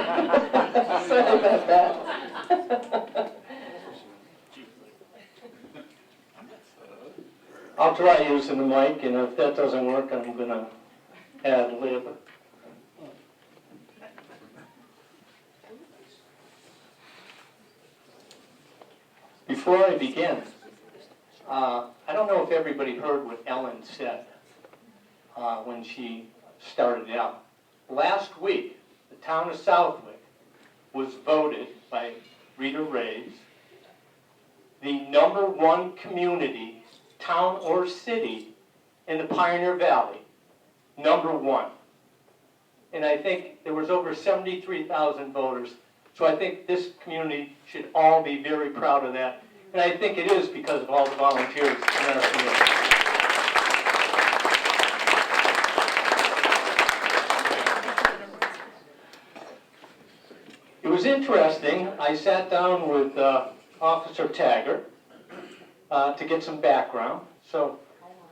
Sorry about that. I'll try using the mic, and if that doesn't work, I'm going to ad lib. Before I begin, I don't know if everybody heard what Ellen said when she started out. Last week, the town of Southwick was voted by Rita Reyes the #1 community, town or city in the Pioneer Valley #1. And I think there was over 73,000 voters. So I think this community should all be very proud of that. And I think it is because of all the volunteers in our community. It was interesting. I sat down with Officer Taggart to get some background. So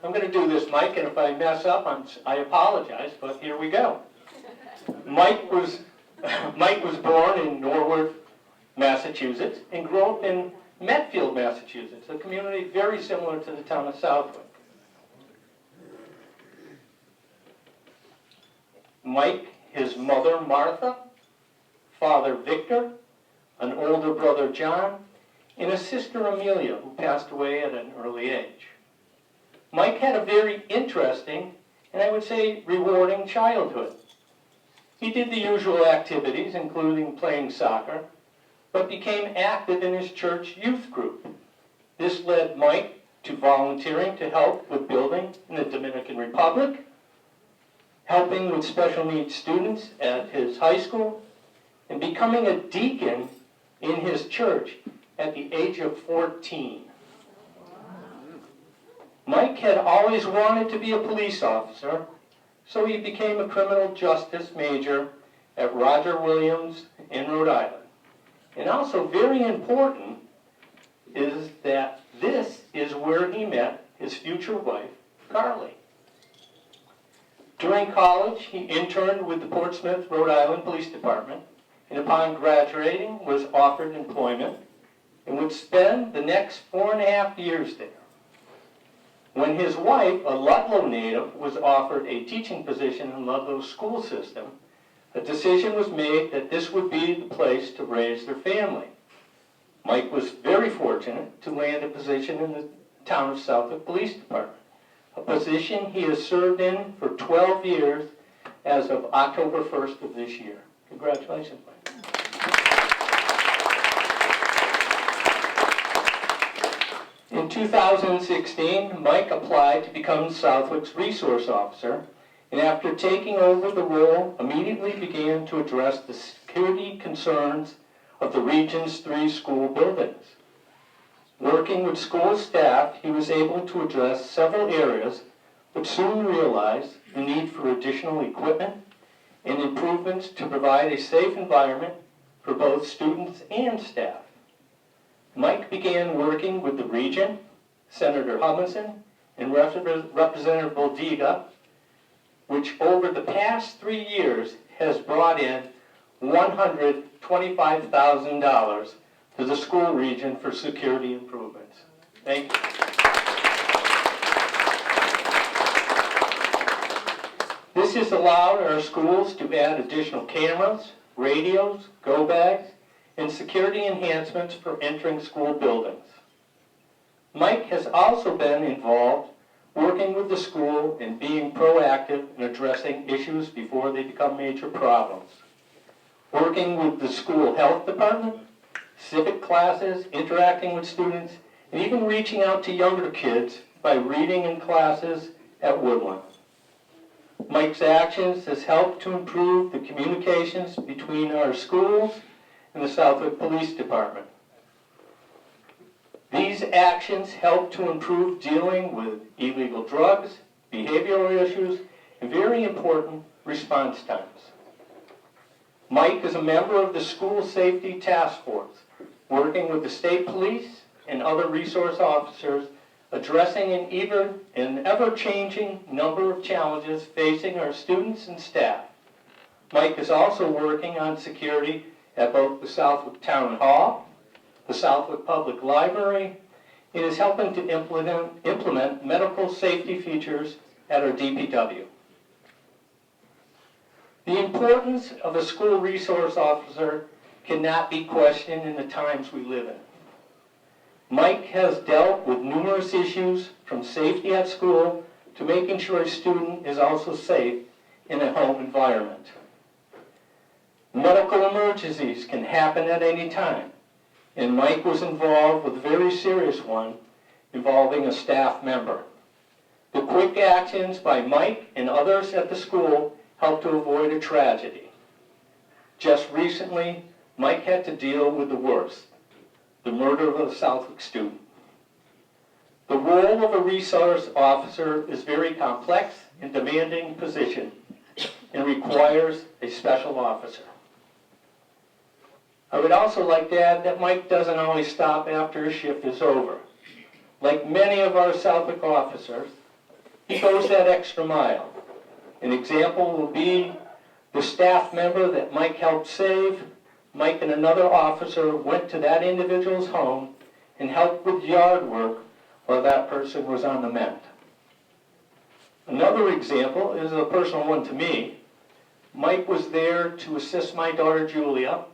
I'm going to do this, Mike, and if I mess up, I apologize, but here we go. Mike was born in Norwood, Massachusetts, and grew up in Medfield, Massachusetts, a community very similar to the town of Southwick. Mike, his mother, Martha, father, Victor, an older brother, John, and a sister, Amelia, who passed away at an early age. Mike had a very interesting, and I would say rewarding childhood. He did the usual activities, including playing soccer, but became active in his church youth group. This led Mike to volunteering to help with building in the Dominican Republic, helping with special needs students at his high school, and becoming a deacon in his church at the age of 14. Mike had always wanted to be a police officer, so he became a criminal justice major at Roger Williams in Rhode Island. And also very important is that this is where he met his future wife, Carly. During college, he interned with the Portsmouth, Rhode Island Police Department, and upon graduating was offered employment and would spend the next 4.5 years there. When his wife, a Ludlow native, was offered a teaching position in Ludlow's school system, a decision was made that this would be the place to raise their family. Mike was very fortunate to land a position in the town of Southwick Police Department, a position he has served in for 12 years as of October 1st of this year. Congratulations, Mike. In 2016, Mike applied to become Southwick's resource officer, and after taking over the role, immediately began to address the security concerns of the region's 3 school buildings. Working with school staff, he was able to address several areas, but soon realized the need for additional equipment and improvements to provide a safe environment for both students and staff. Mike began working with the region, Senator Humison, and Representative Boldiga, which over the past 3 years has brought in $125,000 to the school region for security improvements. Thank you. This has allowed our schools to add additional cameras, radios, go bags, and security enhancements for entering school buildings. Mike has also been involved working with the school and being proactive in addressing issues before they become major problems. Working with the school health department, civic classes, interacting with students, and even reaching out to younger kids by reading in classes at Woodland. Mike's actions has helped to improve the communications between our schools and the Southwick Police Department. These actions help to improve dealing with illegal drugs, behavioral issues, and very important, response times. Mike is a member of the School Safety Task Force, working with the state police and other resource officers, addressing an ever-changing number of challenges facing our students and staff. Mike is also working on security at both the Southwick Town Hall, the Southwick Public Library, and is helping to implement medical safety features at our DPW. The importance of a school resource officer cannot be questioned in the times we live in. Mike has dealt with numerous issues from safety at school to making sure a student is also safe in a home environment. Medical emergencies can happen at any time, and Mike was involved with a very serious one involving a staff member. The quick actions by Mike and others at the school helped to avoid a tragedy. Just recently, Mike had to deal with the worst, the murder of a Southwick student. The role of a resource officer is very complex and demanding position and requires a special officer. I would also like to add that Mike doesn't always stop after his shift is over. Like many of our Southwick officers, he goes that extra mile. An example will be the staff member that Mike helped save. Mike and another officer went to that individual's home and helped with yard work while that person was on the mend. Another example is a personal one to me. Mike was there to assist my daughter Julia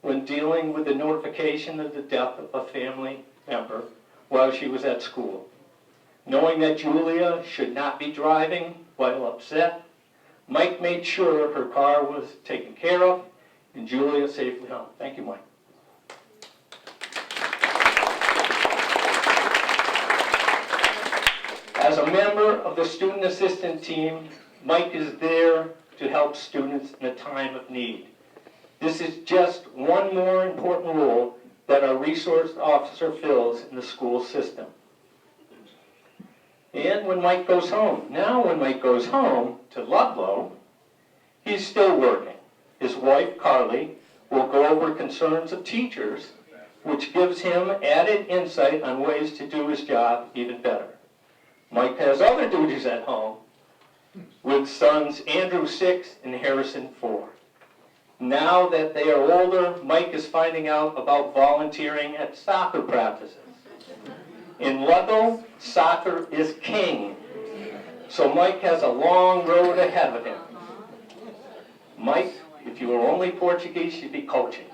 when dealing with the notification of the death of a family member while she was at school. Knowing that Julia should not be driving while upset, Mike made sure her car was taken care of and Julia safely home. Thank you, Mike. As a member of the student assistant team, Mike is there to help students in a time of need. This is just one more important role that our resource officer fills in the school system. And when Mike goes home, to Ludlow, he's still working. His wife, Carly, will go over concerns of teachers, which gives him added insight on ways to do his job even better. Mike has other duties at home with sons Andrew 6 and Harrison 4. Now that they are older, Mike is finding out about volunteering at soccer practices. In Ludlow, soccer is king. So Mike has a long road ahead of him. Mike, if you were only Portuguese, you'd be coaching.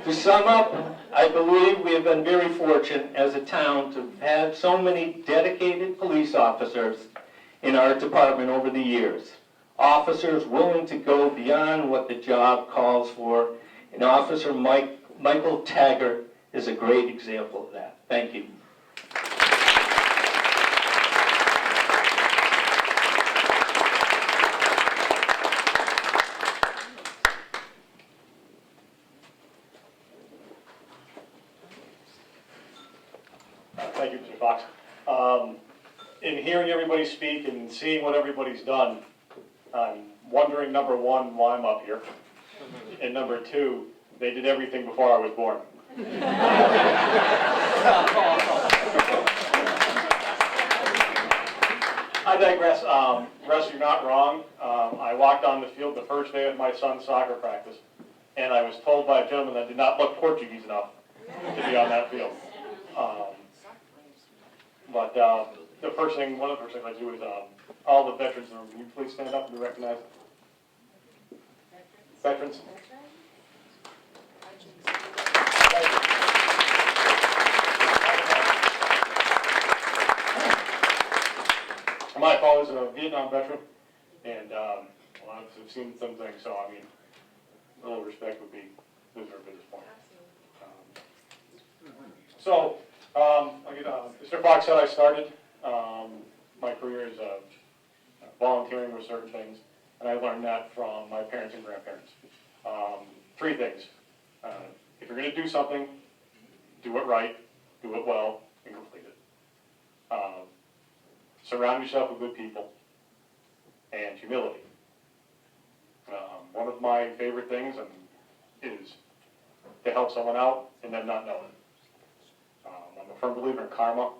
To sum up, I believe we have been very fortunate as a town to have had so many dedicated police officers in our department over the years. Officers willing to go beyond what the job calls for, and Officer Michael Taggart is a great example of that. Thank you. Thank you, Mr. Fox. In hearing everybody speak and seeing what everybody's done, I'm wondering, number one, why I'm up here, and number two, they did everything before I was born. I digress. Russ, you're not wrong. I walked on the field the first day of my son's soccer practice, and I was told by a gentleman that did not look Portuguese enough to be on that field. But one of the first things I do is all the veterans in the room, can you please stand up and be recognized? Veterans. My father's a Vietnam veteran, and a lot of us have seen some things, so I mean, a little respect would be deserved at this point. Mr. Fox said I started my career as volunteering with certain things, and I learned that from my parents and grandparents. Three things. If you're going to do something, do it right, do it well, and complete it. Surround yourself with good people, and humility. One of my favorite things is to help someone out and then not know it. I'm a firm believer in karma.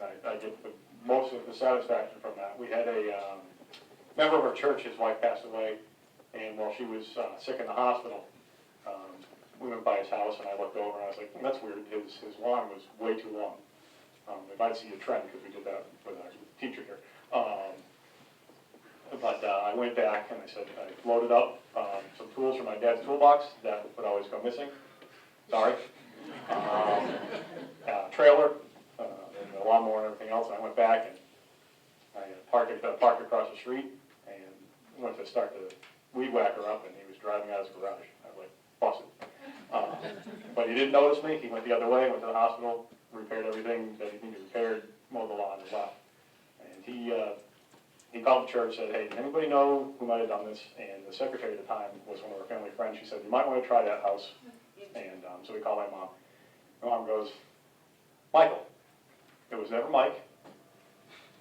I get most of the satisfaction from that. We had a member of our church, his wife passed away, and while she was sick in the hospital, we went by his house and I looked over and I was like, that's weird, his lawn was way too long. We might see a trend because we did that with our teacher here. But I went back and I said, I loaded up some tools from my dad's toolbox that would always go missing. Sorry. Trailer, and the lawnmower and everything else. And I went back and I parked across the street and went to start the weed whacker up, and he was driving out of his garage. I was like, busted. But he didn't notice me. He went the other way, went to the hospital, repaired everything that he needed repaired, mowed the lawn and left. And he called the church, said, hey, does anybody know who might have done this? And the secretary at the time was one of our family friends. She said, you might want to try that house. And so we called my mom. My mom goes, Michael. It was never Mike.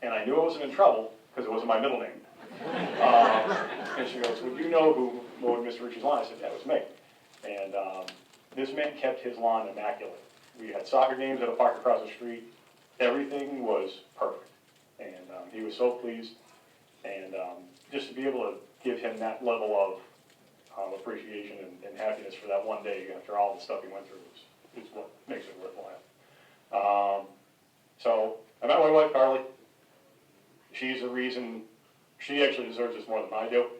And I knew I wasn't in trouble because it wasn't my middle name. And she goes, well, you know who mowed Mr. Ritchie's lawn? I said, that was me. And this man kept his lawn immaculate. We had soccer games at a park across the street. Everything was perfect. And he was so pleased. And just to be able to give him that level of appreciation and happiness for that one day after all the stuff he went through is what makes it worthwhile. So I met my wife, Carly. She's the reason, she actually deserves this more than I do.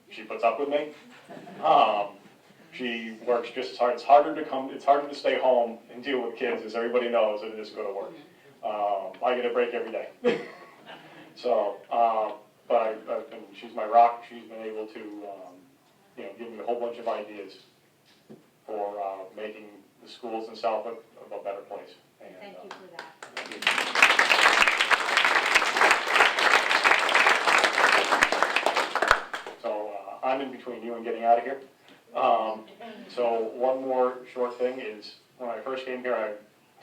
She puts up with me. She works just as hard. It's harder to stay home and deal with kids, as everybody knows, than it is to go to work. I get a break every day. So, but she's my rock. She's been able to, give me a whole bunch of ideas for making the schools in Southwick a better place. And, Thank you for that. So I'm in between you and getting out of here. So one more short thing is, when I first came here, I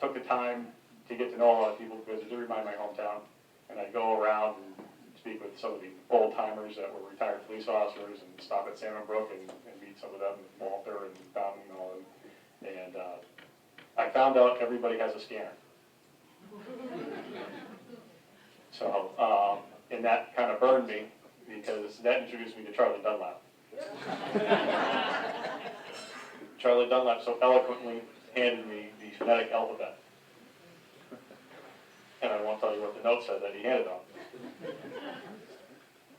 took the time to get to know a lot of people because it did remind my hometown. And I'd go around and speak with some of the old timers that were retired police officers and stop at Salmon Brook and meet some of them, Walter and Tom and all of them. And I found out everybody has a scanner. So, and that kind of burned me because that introduced me to Charlie Dunlap. Charlie Dunlap so eloquently handed me the phonetic alphabet. And I won't tell you what the note said that he handed on.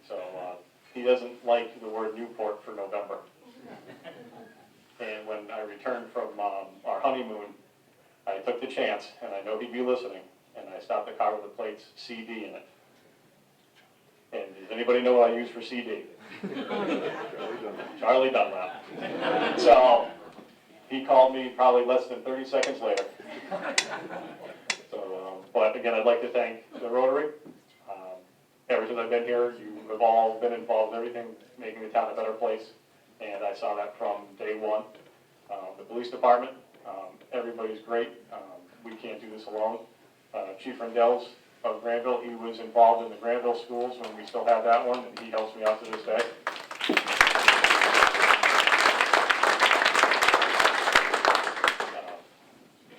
So he doesn't like the word Newport for November. And when I returned from our honeymoon, I took the chance, and I know he'd be listening, and I stopped the car with the plates CD in it. And does anybody know what I use for CD? Charlie Dunlap. So he called me probably less than 30 seconds later. So, but again, I'd like to thank the Rotary. Ever since I've been here, you have all been involved in everything, making the town a better place. And I saw that from day one. The police department, everybody's great. We can't do this alone. Chief Rendell's of Granville, he was involved in the Granville schools when we still have that one, and he helps me out to this day.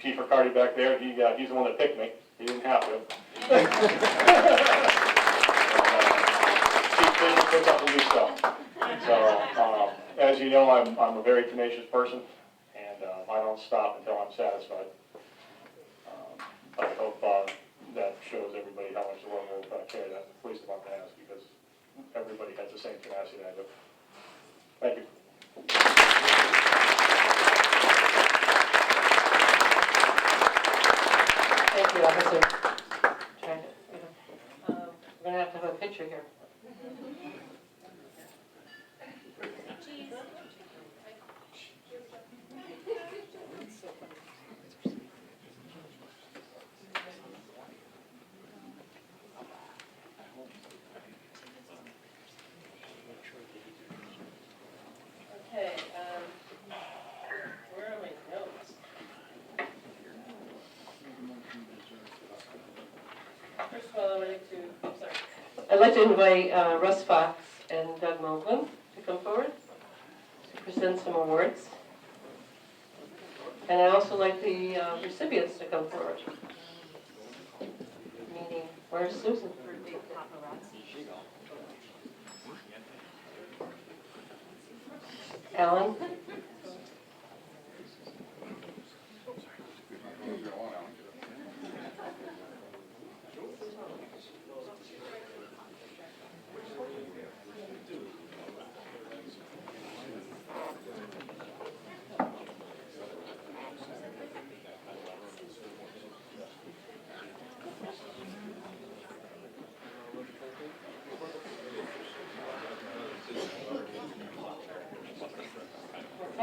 Chief Riccardi back there, he's the one that picked me. He didn't have to. Chief Finley puts up with me stuff. So, as you know, I'm a very tenacious person, and I don't stop until I'm satisfied. I hope that shows everybody how much level of care that the police department has, because everybody has the same tenacity I do. Thank you. Thank you, officer. We're going to have a picture here. Okay, where are my notes? First of all, I'd like to invite Russ Fox and Doug Moglen to come forward to present some awards. And I'd also like the recipients to come forward. Meaning, where's Susan? Alan?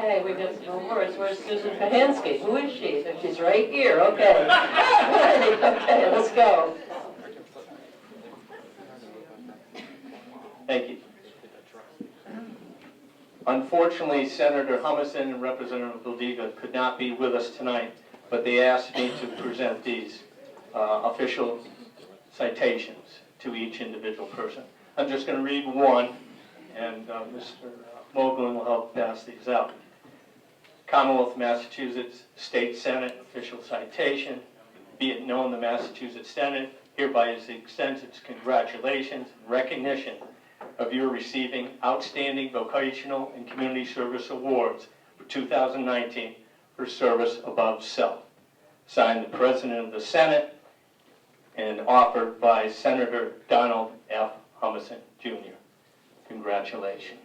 Okay, we got some awards. Where's Susan Pahansky? Who is she? So she's right here, okay. Okay, let's go. Thank you. Unfortunately, Senator Humison and Representative Baldiga could not be with us tonight, but they asked me to present these official citations to each individual person. I'm just going to read one, and Mr. Moglen will help pass these out. Commonwealth of Massachusetts State Senate official citation. Be it known, the Massachusetts Senate hereby extends its congratulations and recognition of your receiving Outstanding Vocational and Community Service Awards for 2019 for service above self. Signed, the President of the Senate, and offered by Senator Donald F. Humison, Jr. Congratulations.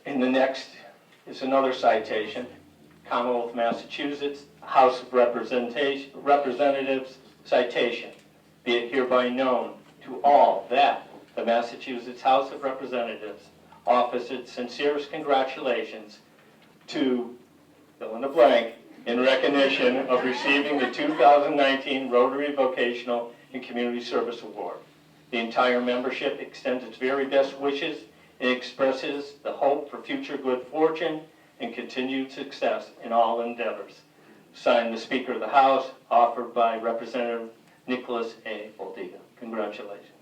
And the next is another citation, Commonwealth of Massachusetts House of Representatives citation. Be it hereby known to all that the Massachusetts House of Representatives offers its sincerest congratulations to fill in the blank in recognition of receiving the 2019 Rotary Vocational and Community Service Award. The entire membership extends its very best wishes and expresses the hope for future good fortune and continued success in all endeavors. Signed, the Speaker of the House, offered by Representative Nicholas A. Baldiga. Congratulations.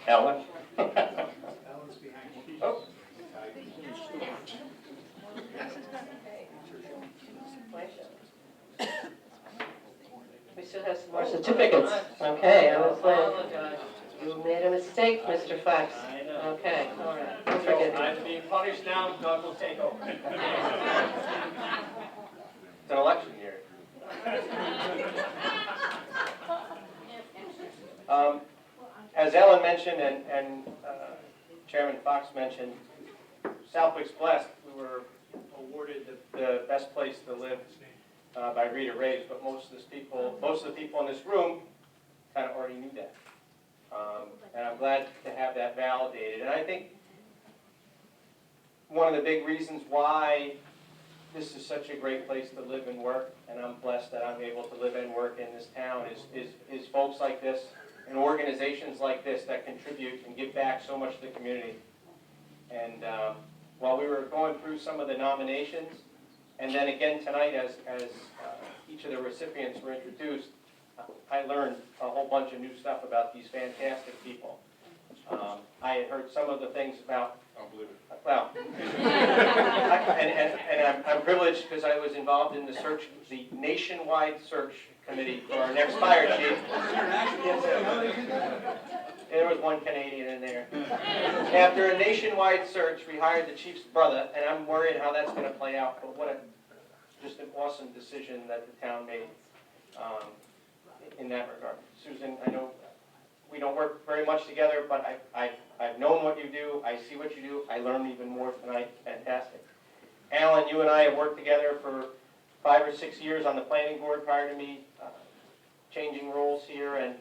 Ellen? Oh. We still have some more certificates. Okay, I was like, you made a mistake, Mr. Fox. Okay, all right. We'll forgive you. I'm being punished now, God will take over. It's an election year. As Ellen mentioned and Chairman Fox mentioned, Southwick's blessed. We were awarded the best place to live by Rita Raves, but most of the people in this room kind of already knew that. And I'm glad to have that validated. And I think one of the big reasons why this is such a great place to live and work, and I'm blessed that I'm able to live and work in this town, is folks like this and organizations like this that contribute and give back so much to the community. And while we were going through some of the nominations, and then again tonight as each of the recipients were introduced, I learned a whole bunch of new stuff about these fantastic people. I had heard some of the things about, I don't believe it. well, and I'm privileged because I was involved in the search, the nationwide search committee for our next fire chief. There was one Canadian in there. After a nationwide search, we hired the chief's brother, and I'm worried how that's going to play out, but what just an awesome decision that the town made in that regard. Susan, I know we don't work very much together, but I've known what you do, I see what you do, I learned even more tonight. Fantastic. Alan, you and I have worked together for 5 or 6 years on the planning board prior to me changing roles here, and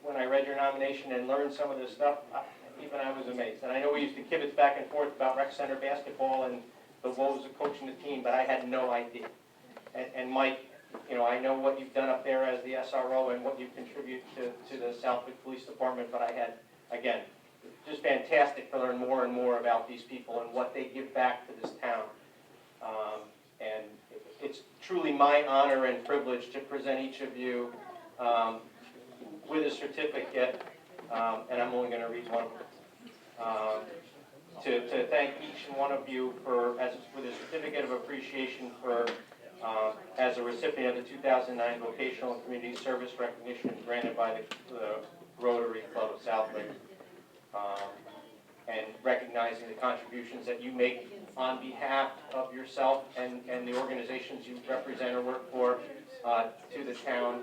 when I read your nomination and learned some of this stuff, even I was amazed. And I know we used to kibitz back and forth about rec center basketball and the woes of coaching the team, but I had no idea. And Mike, you know, I know what you've done up there as the SRO and what you contribute to the Southwick Police Department, but I had, again, just fantastic to learn more and more about these people and what they give back to this town. And it's truly my honor and privilege to present each of you with a certificate, and I'm only going to read one of them. To thank each and one of you for, with a certificate of appreciation for as a recipient of the 2009 Vocational and Community Service Recognition granted by the Rotary Club of Southwick, and recognizing the contributions that you make on behalf of yourself and the organizations you represent or work for to the town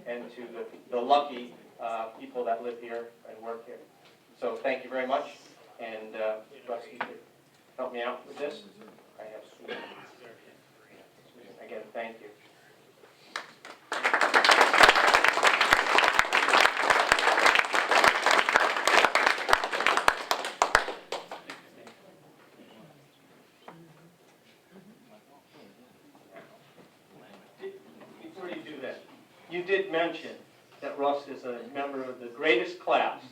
and to the lucky people that live here and work here. So thank you very much, and Russ, you could help me out with this. I have some. Again, thank you. Before you do that, you did mention that Russ is a member of the greatest class,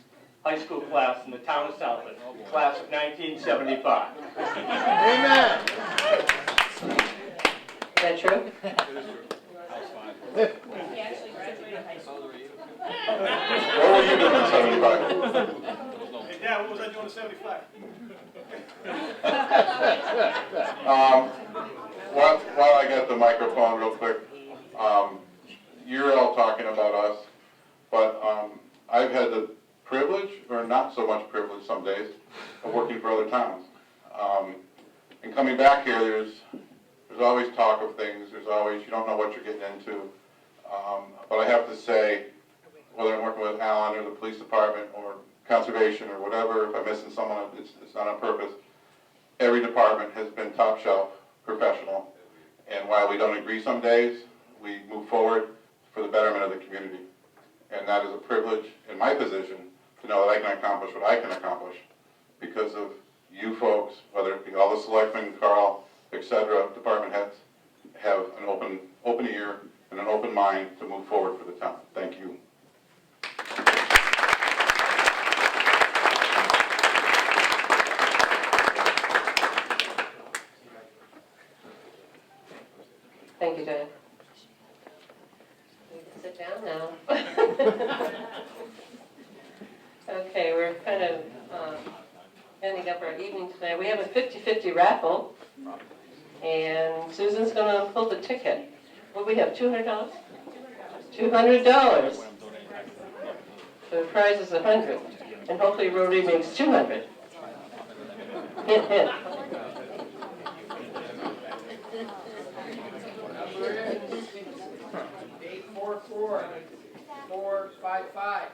high school class in the town of Southwick, class of 1975. Amen. Is that true? What were you doing in 75? Hey, Dad, what was I doing in 75? While I got the microphone real quick, you're all talking about us, but I've had the privilege, or not so much privilege some days, of working for other towns. And coming back here, there's always talk of things, there's always, you don't know what you're getting into. But I have to say, whether I'm working with Alan or the police department or conservation or whatever, if I'm missing someone, it's not on purpose. Every department has been top shelf, professional, and while we don't agree some days, we move forward for the betterment of the community. And that is a privilege in my position to know that I can accomplish what I can accomplish because of you folks, whether it be all the selectmen, Carl, etc., department heads, have an open ear and an open mind to move forward for the town. Thank you. Thank you, Diane. You can sit down now. Okay, we're kind of ending up our evening today. We have a 50-50 raffle, and Susan's going to pull the ticket. What do we have, $200? $200. So the prize is $100, and hopefully Rotary makes 200. Hint, hint. 844-455.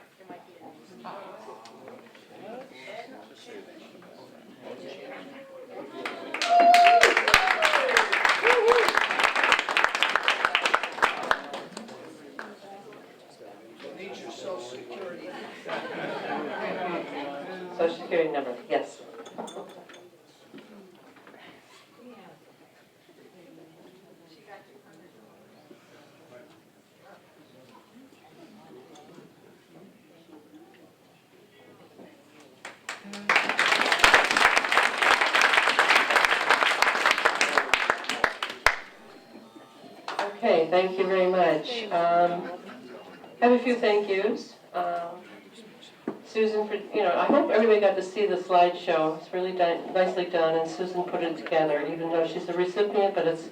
Need your social security. Social security number, yes. Okay, thank you very much. I have a few thank yous. Susan, for, I hope everybody got to see the slideshow. It's really nicely done, and Susan put it together, even though she's a recipient, but it's,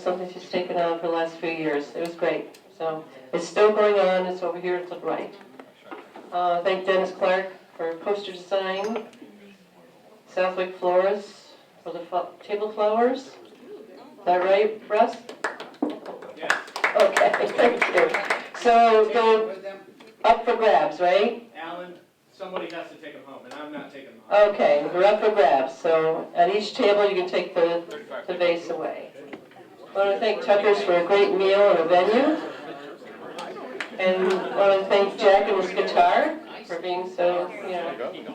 something she's taken on for the last few years. It was great. So it's still going on. It's over here to the right. Thank Dennis Clark for poster design. Southwick Florists for the table flowers. Is that right, Russ? Yes. Okay, thank you. So they're up for grabs, right? Alan, somebody has to take them home, and I'm not taking them home. Okay, they're up for grabs. So at each table, you can take the vase away. I want to thank Tucker's for a great meal and a venue. And I want to thank Jack and his guitar for being so,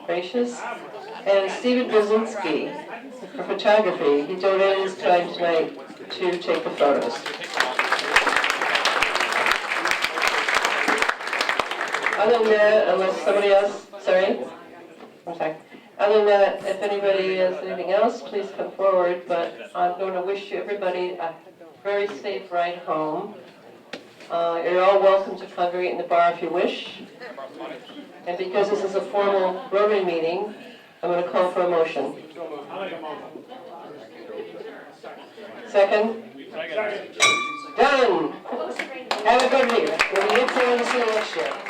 gracious. And Stephen Brzezinski for photography. He donated his time tonight to take the photos. Other than that, unless somebody else, sorry? I'm sorry. Other than that, if anybody has anything else, please come forward. But I'm going to wish you everybody a very safe ride home. You're all welcome to congregate in the bar if you wish. And because this is a formal Rotary meeting, I'm going to call for a motion. Second? Done. Have a good year. We'll look forward to seeing you next year.